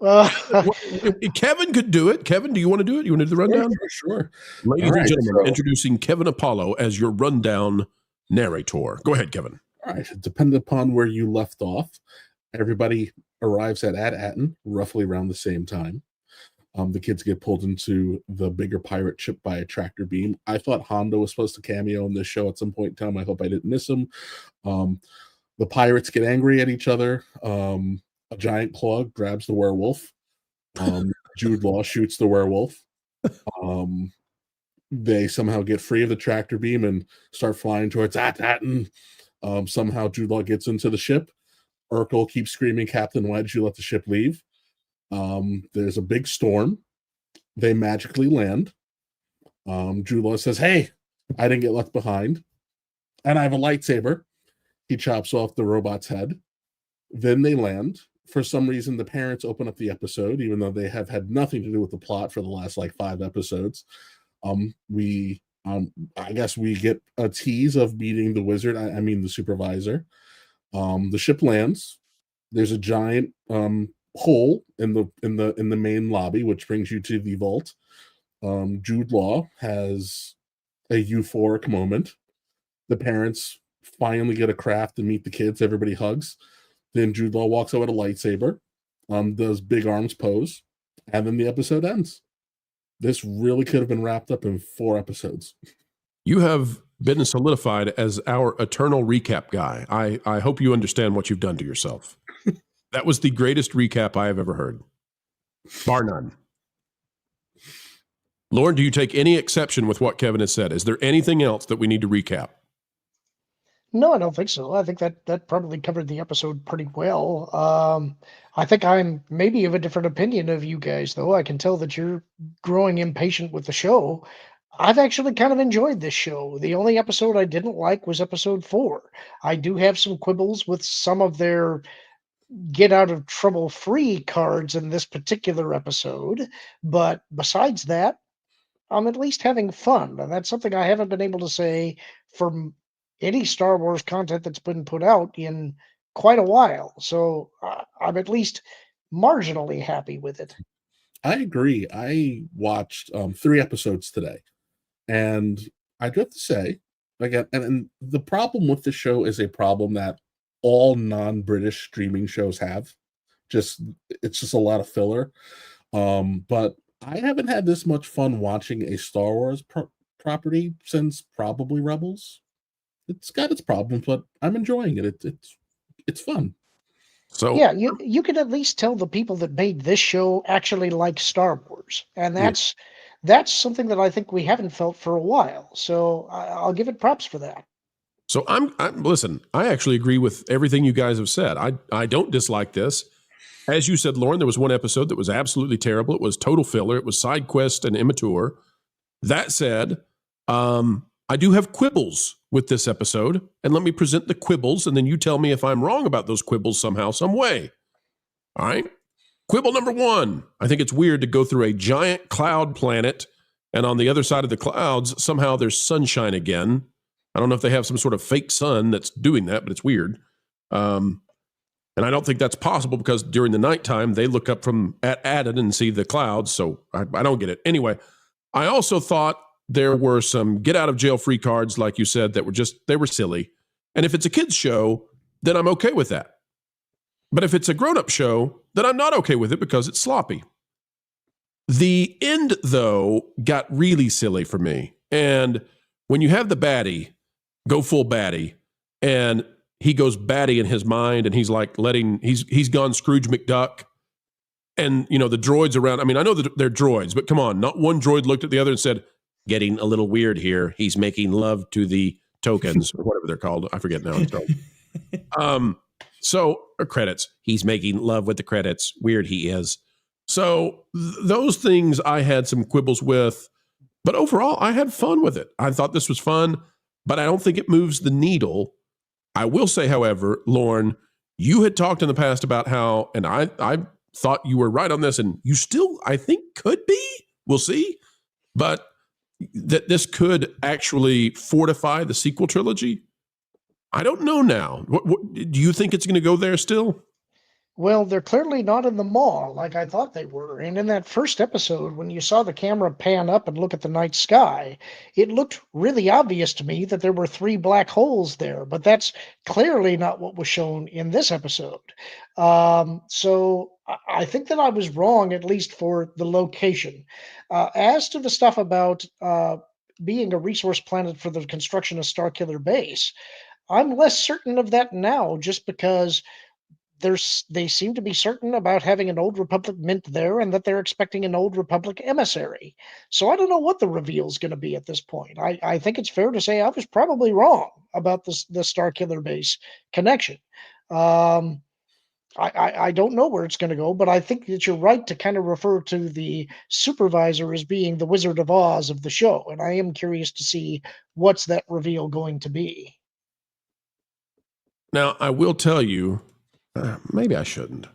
Kevin could do it. Kevin, do you want to do it? You want to do the rundown? Sure. Ladies and gentlemen, introducing Kevin Apollo as your rundown narrator. Go ahead, Kevin. All right. Depending upon where you left off, everybody arrives at Atten roughly around the same time. The kids get pulled into the bigger pirate ship by a tractor beam. I thought Hondo was supposed to cameo in this show at some point in time. I hope I didn't miss him. The pirates get angry at each other. A giant claw grabs the werewolf. Jude Law shoots the werewolf. They somehow get free of the tractor beam and start flying towards Atten. Somehow Jude Law gets into the ship. Urkel keeps screaming, "Captain, why did you let the ship leave?" There's a big storm. They magically land. Jude Law says, "Hey, I didn't get left behind. And I have a lightsaber." He chops off the robot's head. Then they land. For some reason, the parents open up the episode, even though they have had nothing to do with the plot for the last 5 episodes. I guess we get a tease of meeting the wizard. I mean the supervisor. The ship lands. There's a giant hole in the main lobby, which brings you to the vault. Jude Law has a euphoric moment. The parents finally get a craft to meet the kids. Everybody hugs. Then Jude Law walks out with a lightsaber. Those big arms pose, and then the episode ends. This really could have been wrapped up in 4 episodes. You have been solidified as our eternal recap guy. I hope you understand what you've done to yourself. That was the greatest recap I have ever heard, bar none. Lauren, do you take any exception with what Kevin has said? Is there anything else that we need to recap? No, I don't think so. I think that probably covered the episode pretty well. I think I'm maybe of a different opinion of you guys, though. I can tell that you're growing impatient with the show. I've actually kind of enjoyed this show. The only episode I didn't like was episode 4. I do have some quibbles with some of their get out of trouble free cards in this particular episode. But besides that, I'm at least having fun. And that's something I haven't been able to say for any Star Wars content that's been put out in quite a while. So I'm at least marginally happy with it. I agree. I watched 3 episodes today, and I do have to say, again, and the problem with the show is a problem that all non-British streaming shows have. It's just a lot of filler. But I haven't had this much fun watching a Star Wars property since probably Rebels. It's got its problems, but I'm enjoying it. It's fun. So yeah, you can at least tell the people that made this show actually like Star Wars, and that's something that I think we haven't felt for a while. So I'll give it props for that. So I'm listen. I actually agree with everything you guys have said. I don't dislike this. As you said, Lauren, there was one episode that was absolutely terrible. It was total filler. It was side quest and immature. That said, I do have quibbles with this episode, and let me present the quibbles, and then you tell me if I'm wrong about those quibbles somehow, some way. All right? Quibble number 1. I think it's weird to go through a giant cloud planet, and on the other side of the clouds, somehow there's sunshine again. I don't know if they have some sort of fake sun that's doing that, but it's weird. And I don't think that's possible because during the nighttime, they look up from at Adden and see the clouds, so I don't get it. Anyway, I also thought there were some get out of jail free cards, like you said, that they were silly. And if it's a kid's show, then I'm okay with that. But if it's a grown-up show, then I'm not okay with it because it's sloppy. The end, though, got really silly for me. And when you have the baddie go full baddie, and he goes baddie in his mind, and he's like he's gone Scrooge McDuck. And, the droids around, I mean, I know that they're droids, but come on, not one droid looked at the other and said, getting a little weird here. He's making love to the tokens or whatever they're called. I forget now. Or credits. He's making love with the credits. Weird he is. So those things I had some quibbles with, but overall I had fun with it. I thought this was fun, but I don't think it moves the needle. I will say, however, Lauren, you had talked in the past about how, and I thought you were right on this, and you still, I think, could be. We'll see. But that this could actually fortify the sequel trilogy? I don't know now. What do you think it's going to go there still? Well, they're clearly not in the mall like I thought they were. And in that first episode, when you saw the camera pan up and look at the night sky, it looked really obvious to me that there were 3 black holes there. But that's clearly not what was shown in this episode. So I think that I was wrong, at least for the location. As to the stuff about being a resource planet for the construction of Starkiller Base, I'm less certain of that now, just because they seem to be certain about having an Old Republic mint there, and that they're expecting an Old Republic emissary. So I don't know what the reveal is going to be at this point. I think it's fair to say I was probably wrong about the Starkiller Base connection. I don't know where it's going to go, but I think that you're right to kind of refer to the supervisor as being the Wizard of Oz of the show, and I am curious to see what's that reveal going to be. Now, I will tell you, maybe I shouldn't.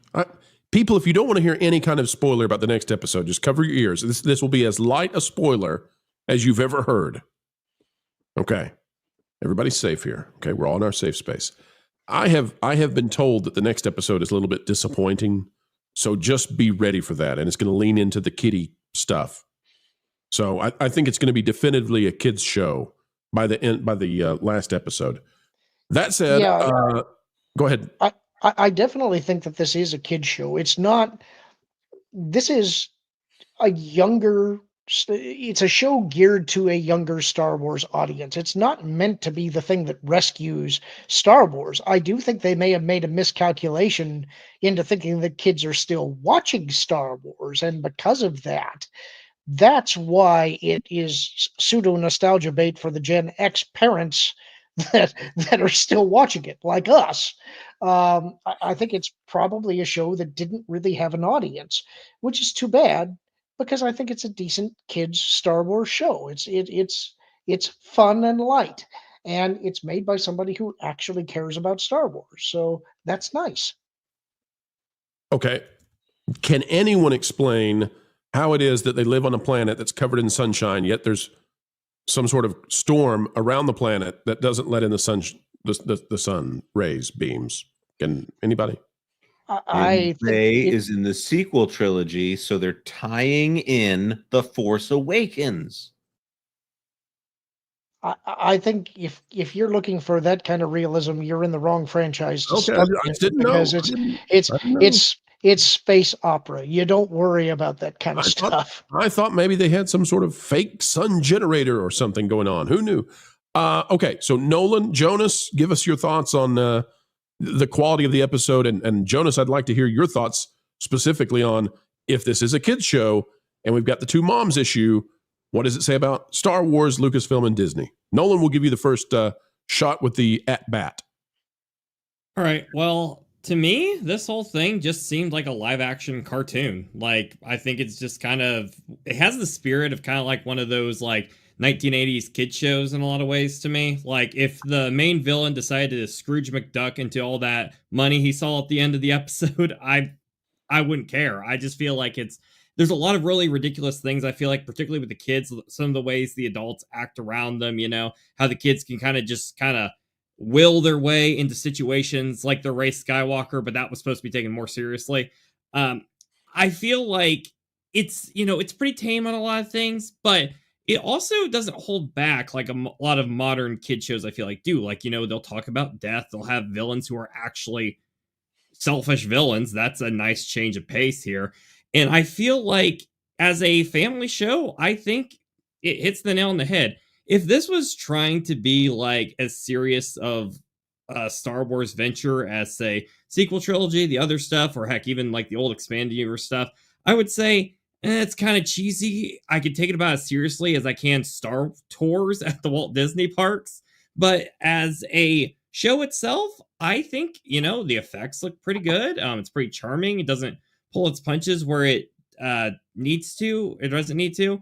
People, if you don't want to hear any kind of spoiler about the next episode, just cover your ears. This will be as light a spoiler as you've ever heard. Okay. Everybody's safe here. Okay. We're all in our safe space. I have been told that the next episode is a little bit disappointing. So just be ready for that. And it's going to lean into the kiddie stuff. So I think it's going to be definitively a kid's show by the last episode. That said, go ahead. I definitely think that this is a kid's show. It's a show geared to a younger Star Wars audience. It's not meant to be the thing that rescues Star Wars. I do think they may have made a miscalculation into thinking that kids are still watching Star Wars. And because of that, that's why it is pseudo nostalgia bait for the Gen X parents that are still watching it, like us. I think it's probably a show that didn't really have an audience, which is too bad, because I think it's a decent kids Star Wars show. It's fun and light, and it's made by somebody who actually cares about Star Wars. So that's nice. Okay. Can anyone explain how it is that they live on a planet that's covered in sunshine, yet there's some sort of storm around the planet that doesn't let in the sun rays beams? Can anybody? And Rey is in the sequel trilogy, so they're tying in The Force Awakens. I think if you're looking for that kind of realism, you're in the wrong franchise to Okay, start I with, didn't know. because I didn't know. it's space opera. You don't worry about that kind of stuff. I thought maybe they had some sort of fake sun generator or something going on. Who knew? Okay, so Nolan, Jonas, give us your thoughts on the quality of the episode. And Jonas, I'd like to hear your thoughts specifically on if this is a kid's show and we've got the two moms issue. What does it say about Star Wars, Lucasfilm, and Disney? Nolan will give you the first shot with the at-bat. All right. Well, to me, this whole thing just seemed like a live-action cartoon. Like, I think it's just kind of... It has the spirit of kind of like one of those, like, 1980s kid shows in a lot of ways to me. Like, if the main villain decided to Scrooge McDuck into all that money he saw at the end of the episode, I wouldn't care. I just feel like there's a lot of really ridiculous things, I feel like, particularly with the kids, some of the ways the adults act around them, how the kids can kind of will their way into situations like the Rey Skywalker, but that was supposed to be taken more seriously. I feel like it's pretty tame on a lot of things, but it also doesn't hold back like a lot of modern kid shows, I feel like, do. Like, they'll talk about death. They'll have villains who are actually selfish villains. That's a nice change of pace here. And I feel like as a family show, I think it hits the nail on the head. If this was trying to be like as serious of a Star Wars venture as, say, sequel trilogy, the other stuff, or heck, even like the old expanded universe stuff, I would say it's kind of cheesy. I could take it about as seriously as I can Star Tours at the Walt Disney parks. But as a show itself, I think, the effects look pretty good. It's pretty charming. It doesn't pull its punches where it needs to. It doesn't need to.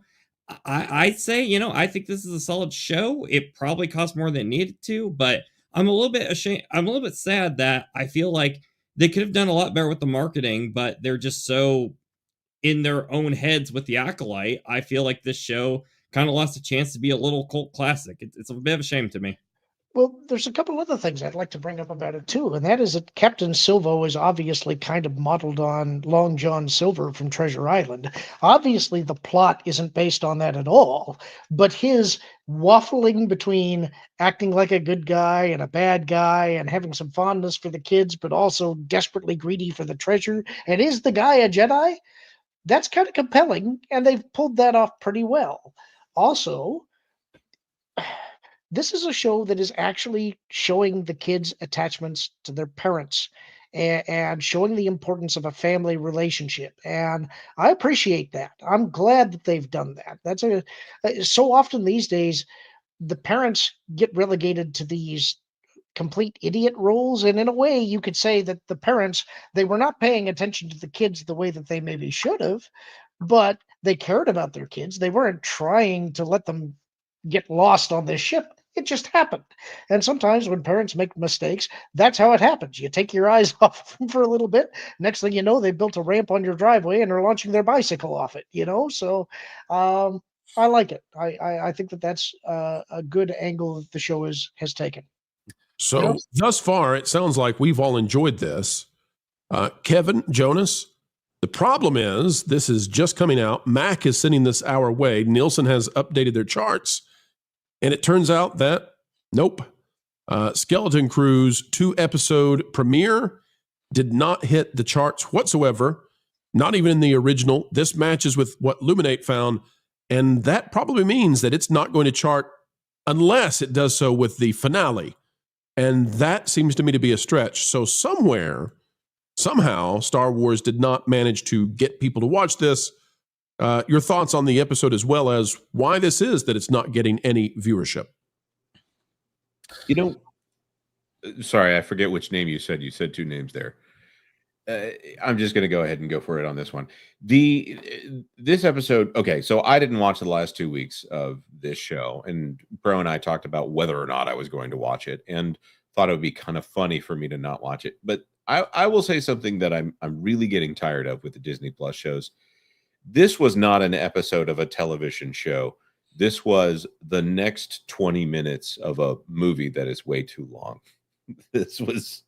I'd say, I think this is a solid show. It probably cost more than it needed to, but I'm a little bit ashamed. I'm a little bit sad that I feel like they could have done a lot better with the marketing, but they're just so in their own heads with the Acolyte. I feel like this show kind of lost a chance to be a little cult classic. It's a bit of a shame to me. Well, there's a couple other things I'd like to bring up about it too, and that is that Captain Silvo is obviously kind of modeled on Long John Silver from Treasure Island. Obviously, the plot isn't based on that at all, but his waffling between acting like a good guy and a bad guy and having some fondness for the kids, but also desperately greedy for the treasure, and is the guy a Jedi? That's kind of compelling, and they've pulled that off pretty well. Also, this is a show that is actually showing the kids' attachments to their parents and showing the importance of a family relationship. And I appreciate that. I'm glad that they've done that. So often these days, the parents get relegated to these complete idiot roles. And in a way, you could say that the parents, they were not paying attention to the kids the way that they maybe should have, but they cared about their kids. They weren't trying to let them get lost on this ship. It just happened. And sometimes when parents make mistakes, that's how it happens. You take your eyes off them for a little bit. Next thing you know, they built a ramp on your driveway and are launching their bicycle off it, So I like it. I think that's a good angle that the show has taken. So thus far, it sounds like we've all enjoyed this. Kevin, Jonas, the problem is this is just coming out. Mac is sending this our way. Nielsen has updated their charts. And it turns out that, nope, Skeleton Crew's 2-episode premiere did not hit the charts whatsoever, not even in the original. This matches with what Luminate found, and that probably means that it's not going to chart unless it does so with the finale. And that seems to me to be a stretch. So somehow, Star Wars did not manage to get people to watch this. Your thoughts on the episode, as well as why this is that it's not getting any viewership. Sorry, I forget which name you said. You said 2 names there. I'm just going to go ahead and go for it on this one. This episode, okay, so I didn't watch the last 2 weeks of this show, and Pro and I talked about whether or not I was going to watch it, and thought it would be kind of funny for me to not watch it. But I will say something that I'm really getting tired of with the Disney Plus shows. This was not an episode of a television show. This was the next 20 minutes of a movie that is way too long. This was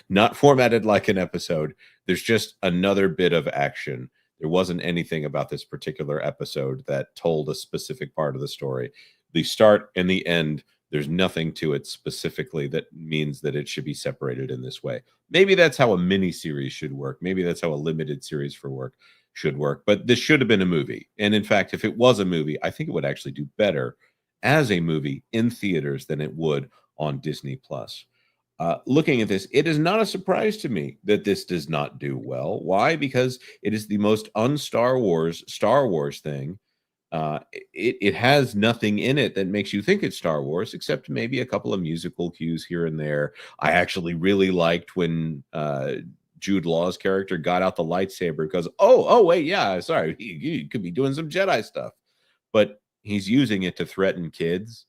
not formatted like an episode. There's just another bit of action. There wasn't anything about this particular episode that told a specific part of the story. The start and the end, there's nothing to it specifically that means that it should be separated in this way. Maybe that's how a mini series should work. Maybe that's how a limited series should work. But this should have been a movie. And in fact, if it was a movie, I think it would actually do better as a movie in theaters than it would on Disney Plus. Looking at this, it is not a surprise to me that this does not do well. Why? Because it is the most un-Star Wars thing. It has nothing in it that makes you think it's Star Wars, except maybe a couple of musical cues here and there. I actually really liked when Jude Law's character got out the lightsaber because, oh, wait, yeah, sorry, he could be doing some Jedi stuff. But he's using it to threaten kids.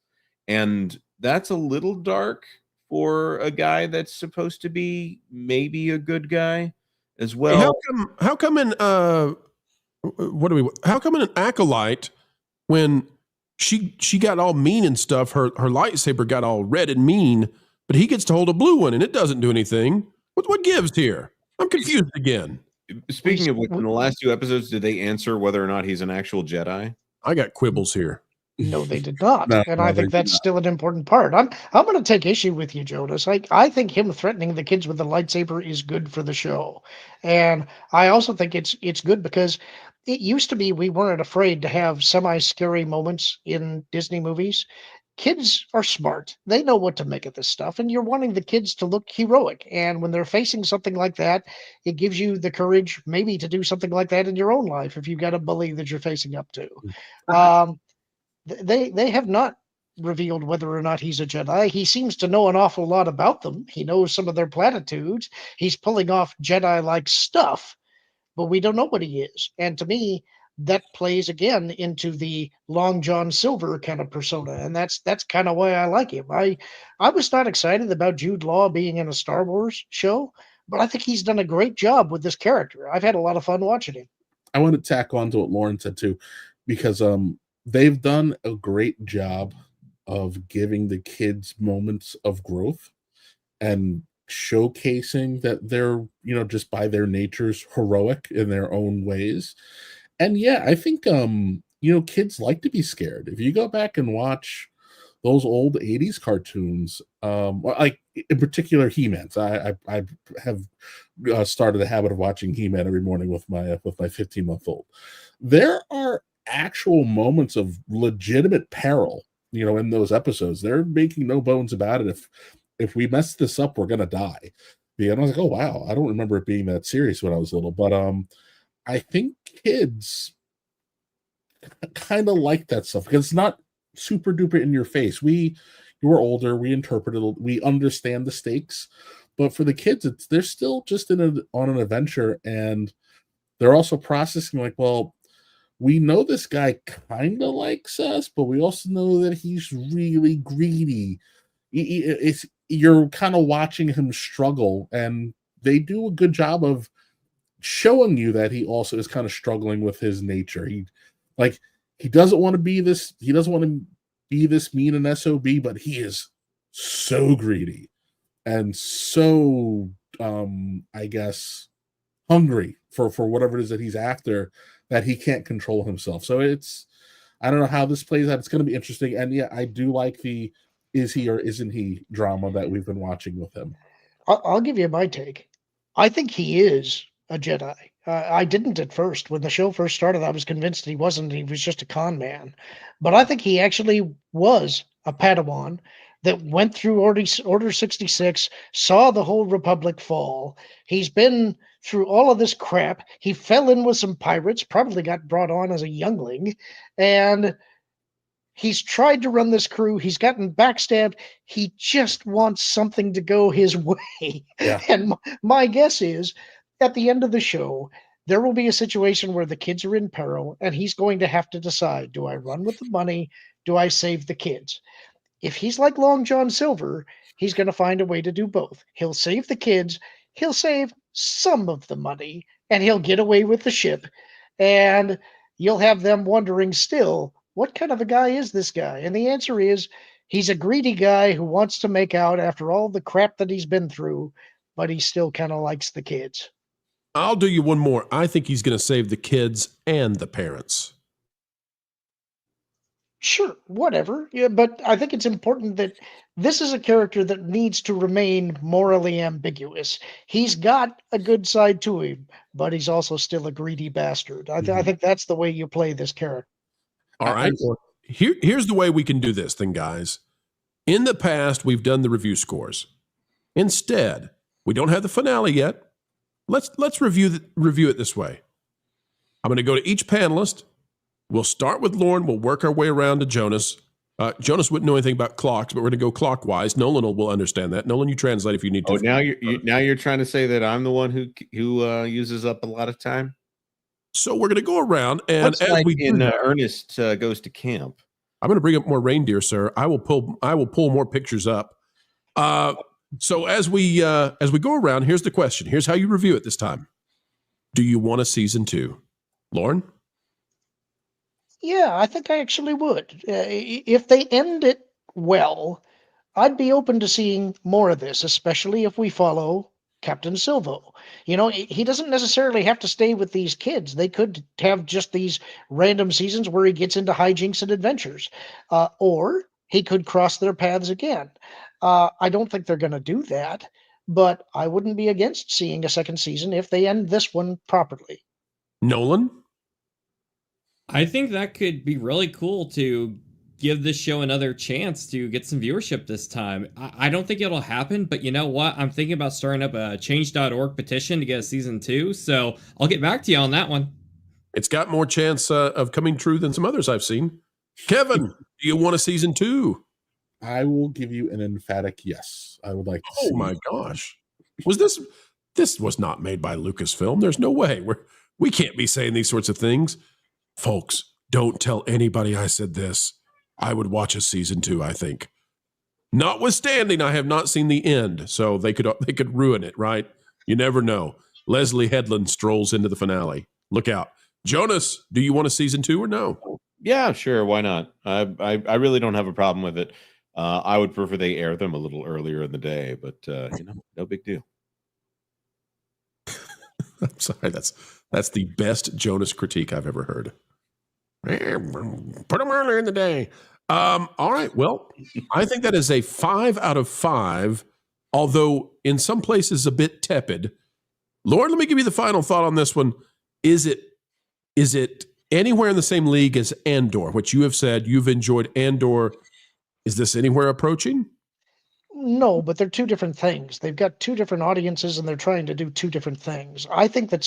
And that's a little dark for a guy that's supposed to be maybe a good guy as well. How come in an acolyte, when she got all mean and stuff, her lightsaber got all red and mean, but he gets to hold a blue one and it doesn't do anything? What gives here? I'm confused again. Speaking of which, in the last 2 episodes, did they answer whether or not he's an actual Jedi? I got quibbles here. No, they did not. No, and I think that's still an important part. I'm going to take issue with you, Jonas. I think him threatening the kids with the lightsaber is good for the show. And I also think it's good because it used to be we weren't afraid to have semi-scary moments in Disney movies. Kids are smart. They know what to make of this stuff, and you're wanting the kids to look heroic. And when they're facing something like that, it gives you the courage maybe to do something like that in your own life if you've got a bully that you're facing up to. They have not revealed whether or not he's a Jedi. He seems to know an awful lot about them. He knows some of their platitudes. He's pulling off Jedi-like stuff, but we don't know what he is. And to me, that plays again into the Long John Silver kind of persona, and that's kind of why I like him. I was not excited about Jude Law being in a Star Wars show, but I think he's done a great job with this character. I've had a lot of fun watching him. I want to tack on to what Lauren said too, because they've done a great job of giving the kids moments of growth and showcasing that they're, just by their natures, heroic in their own ways. And yeah, I think, kids like to be scared. If you go back and watch those old 80s cartoons, like in particular He-Man's, I have started a habit of watching He-Man every morning with my 15-month-old. There are actual moments of legitimate peril, in those episodes. They're making no bones about it. If we mess this up, we're gonna die. And I was like, oh wow, I don't remember it being that serious when I was little. But I think kids kind of like that stuff because it's not super duper in your face. You're older, we interpret it, we understand the stakes. But for the kids, they're still just on an adventure, and they're also processing like, well, we know this guy kind of likes us, but we also know that he's really greedy. You're kind of watching him struggle, and they do a good job of showing you that he also is kind of struggling with his nature. He doesn't want to be this. He doesn't want to be this mean and SOB, but he is so greedy and so, I guess, hungry for whatever it is that he's after, that he can't control himself. So I don't know how this plays out. It's going to be interesting. And yeah, I do like the is he or isn't he drama that we've been watching with him. I'll give you my take. I think he is a Jedi. I didn't at first. When the show first started, I was convinced he wasn't. He was just a con man. But I think he actually was a Padawan that went through Order 66, saw the whole Republic fall. He's been through all of this crap. He fell in with some pirates, probably got brought on as a youngling, and he's tried to run this crew. He's gotten backstabbed. He just wants something to go his way. Yeah. And my guess is, at the end of the show, there will be a situation where the kids are in peril, and he's going to have to decide, do I run with the money? Do I save the kids? If he's like Long John Silver, he's going to find a way to do both. He'll save the kids, he'll save some of the money, and he'll get away with the ship. And you'll have them wondering still, what kind of a guy is this guy? And the answer is, He's a greedy guy who wants to make out after all the crap that he's been through, but he still kind of likes the kids. I'll do you one more. I think he's going to save the kids and the parents. Sure, whatever. Yeah, but I think it's important that this is a character that needs to remain morally ambiguous. He's got a good side to him, but he's also still a greedy bastard. I think that's the way you play this character. All right. Here's the way we can do this then, guys. In the past, we've done the review scores. Instead, we don't have the finale yet. Let's review it this way. I'm going to go to each panelist. We'll start with Lauren. We'll work our way around to Jonas. Jonas wouldn't know anything about clocks, but we're going to go clockwise. Nolan will understand that. Nolan, you translate if you need to. Oh, now you're trying to say that I'm the one who uses up a lot of time. So we're going to go around, and as like we in Ernest goes to camp. I'm going to bring up more reindeer, sir. I will pull more pictures up. So as we go around, here's the question. Here's how you review it this time. Do you want a season 2, Lauren? Yeah, I think I actually would. If they end it well, I'd be open to seeing more of this, especially if we follow Captain Silvo. You know, he doesn't necessarily have to stay with these kids. They could have just these random seasons where he gets into hijinks and adventures, or he could cross their paths again. I don't think they're going to do that, but I wouldn't be against seeing a second season if they end this one properly. Nolan? I think that could be really cool to give this show another chance to get some viewership this time. I don't think it'll happen, but you know what? I'm thinking about starting up a change.org petition to get a season 2, so I'll get back to you on that one. It's got more chance of coming true than some others I've seen. Kevin, do you want a season 2? I will give you an emphatic yes. I would like to see. Oh my gosh. Was this was not made by Lucasfilm. There's no way. We can't be saying these sorts of things. Folks, don't tell anybody I said this. I would watch a season 2, I think. Notwithstanding, I have not seen the end, so they could ruin it, right? You never know. Leslie Headland strolls into the finale. Look out. Jonas, do you want a season 2 or no? Yeah, sure. Why not? I really don't have a problem with it. I would prefer they air them a little earlier in the day, but no big deal. I'm sorry. That's the best Jonas critique I've ever heard. Put them earlier in the day. All right. Well, I think that is a 5 out of 5, although in some places a bit tepid. Lauren, let me give you the final thought on this one. Is it anywhere in the same league as Andor, which you have said you've enjoyed Andor? Is this anywhere approaching? No, but they're two different things. They've got two different audiences and they're trying to do two different things. I think that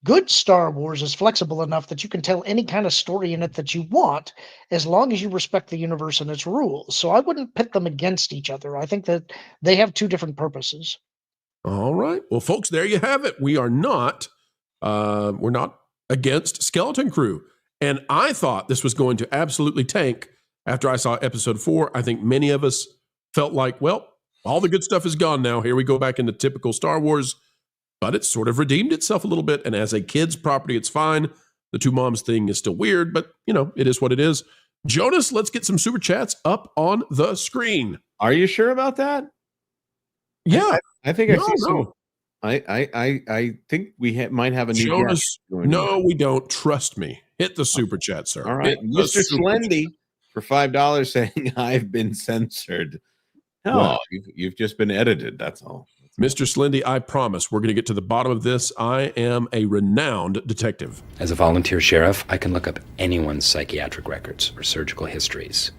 good Star Wars is flexible enough that you can tell any kind of story in it that you want, as long as you respect the universe and its rules. So I wouldn't pit them against each other. I think that they have two different purposes. All right. Well, folks, there you have it. We're not against Skeleton Crew. And I thought this was going to absolutely tank after I saw episode 4. I think many of us felt like, well, all the good stuff is gone now. Here we go back into typical Star Wars. But it sort of redeemed itself a little bit. And as a kid's property, it's fine. The two moms thing is still weird, but, it is what it is. Jonas, let's get some super chats up on the screen. Are you sure about that? Yeah. I think I see some. I think we might have a new Jonas. No, we don't. Trust me. Hit the super chat, sir. All right. Mr. Slendy for $5 saying I've been censored. No, well, you've just been edited. That's all. Mr. Slendy, I promise we're going to get to the bottom of this. I am a renowned detective. As a volunteer sheriff, I can look up anyone's psychiatric records or surgical histories.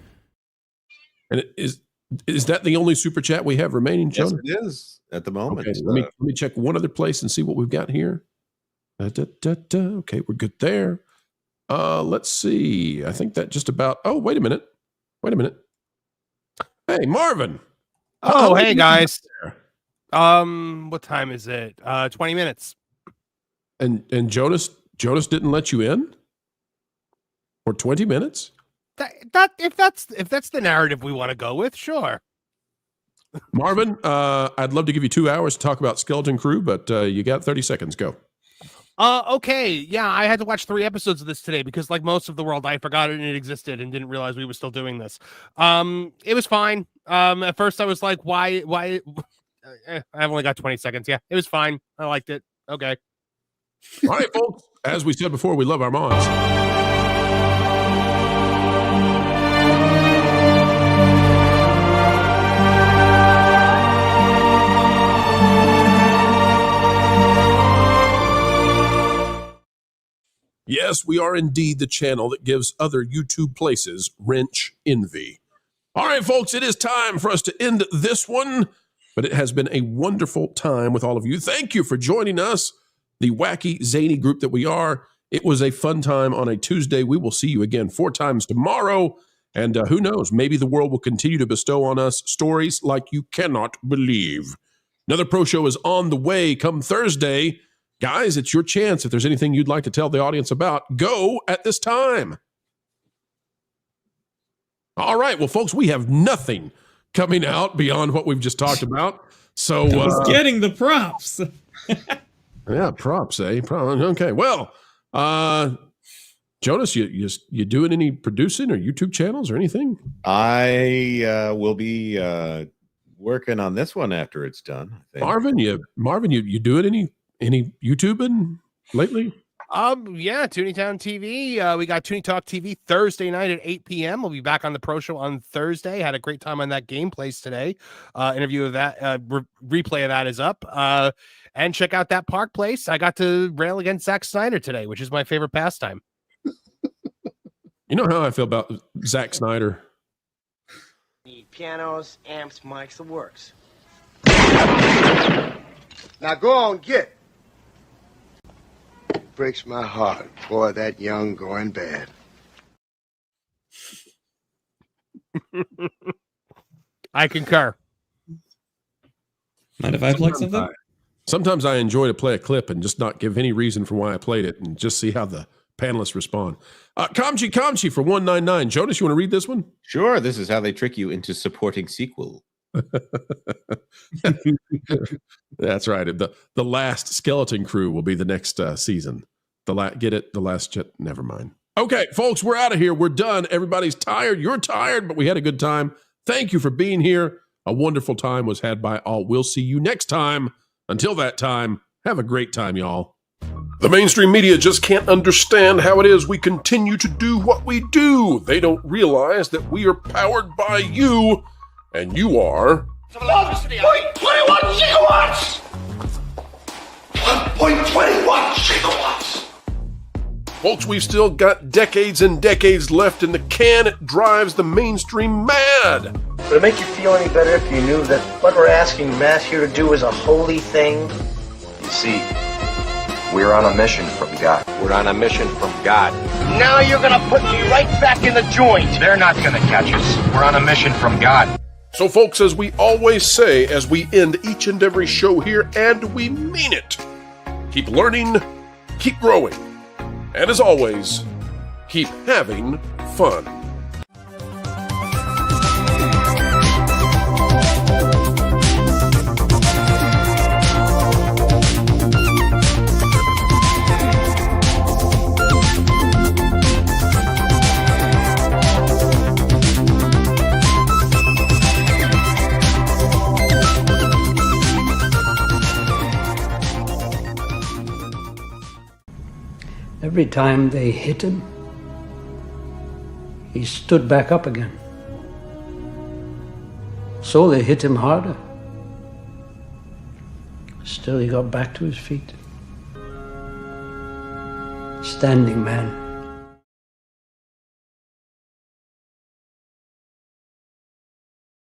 And is that the only super chat we have remaining, John? Yes, it is at the moment. Okay, let me check one other place and see what we've got here. Okay, we're good there. Let's see. I think that just about. Oh, wait a minute. Hey, Marvin. Oh, hey guys. What time is it? 20 minutes. And Jonas didn't let you in? For 20 minutes? If that's the narrative we want to go with, sure. Marvin, I'd love to give you 2 hours to talk about Skeleton Crew, but you got 30 seconds. Go. Okay. Yeah, I had to watch 3 episodes of this today because, like most of the world, I forgot it existed and didn't realize we were still doing this. It was fine. At first I was like, why? I've only got 20 seconds. Yeah, it was fine. I liked it. Okay. All right, folks. As we said before, we love our mods. Yes, we are indeed the channel that gives other YouTube places wrench envy. All right, folks, it is time for us to end this one, but it has been a wonderful time with all of you. Thank you for joining us, the wacky, zany group that we are. It was a fun time on a Tuesday. We will see you again 4 times tomorrow, and who knows, maybe the world will continue to bestow on us stories like you cannot believe. Another Pro Show is on the way come Thursday. Guys, it's your chance. If there's anything you'd like to tell the audience about, go at this time. All right. Well, folks, we have nothing coming out beyond what we've just talked about. So I was getting the props. Yeah, props, eh? Okay. Well, Jonas, you doing any producing or YouTube channels or anything? I will be working on this one after it's done. I think. Marvin, you doing any YouTubing lately? Yeah, Tooneytown TV. We got Toonie Talk TV Thursday night at 8 p.m. We'll be back on the Pro Show on Thursday. Had a great time on that gameplays today. Interview of that, replay of that is up. And check out that Park Place. I got to rail against Zack Snyder today, which is my favorite pastime. You know how I feel about Zack Snyder? Need pianos, amps, mics, the works. Now go on, get. Breaks my heart. Boy, that young going bad. I concur. Mind if I plug something? Sometimes I enjoy to play a clip and just not give any reason for why I played it and just see how the panelists respond. Kamchi for 199. Jonas, you want to read this one? Sure. This is how they trick you into supporting sequel. That's right. The last skeleton crew will be the next season. Never mind. Okay, folks, we're out of here. We're done. Everybody's tired. You're tired, but we had a good time. Thank you for being here. A wonderful time was had by all. We'll see you next time. Until that time, have a great time, y'all. The mainstream media just can't understand how it is we continue to do what we do. They don't realize that we are powered by you, and you are 1.21 gigawatts! 1.21 gigawatts! Folks, we've still got decades and decades left in the can. It drives the mainstream mad. Would it make you feel any better if you knew that what we're asking Matt here to do is a holy thing? You see, we're on a mission from God. We're on a mission from God. Now you're gonna put me right back in the joint. They're not gonna catch us. We're on a mission from God. So, folks, as we always say as we end each and every show here, and we mean it, keep learning, keep growing, and as always, keep having fun. Every time they hit him, he stood back up again. So they hit him harder. Still, he got back to his feet. Standing man.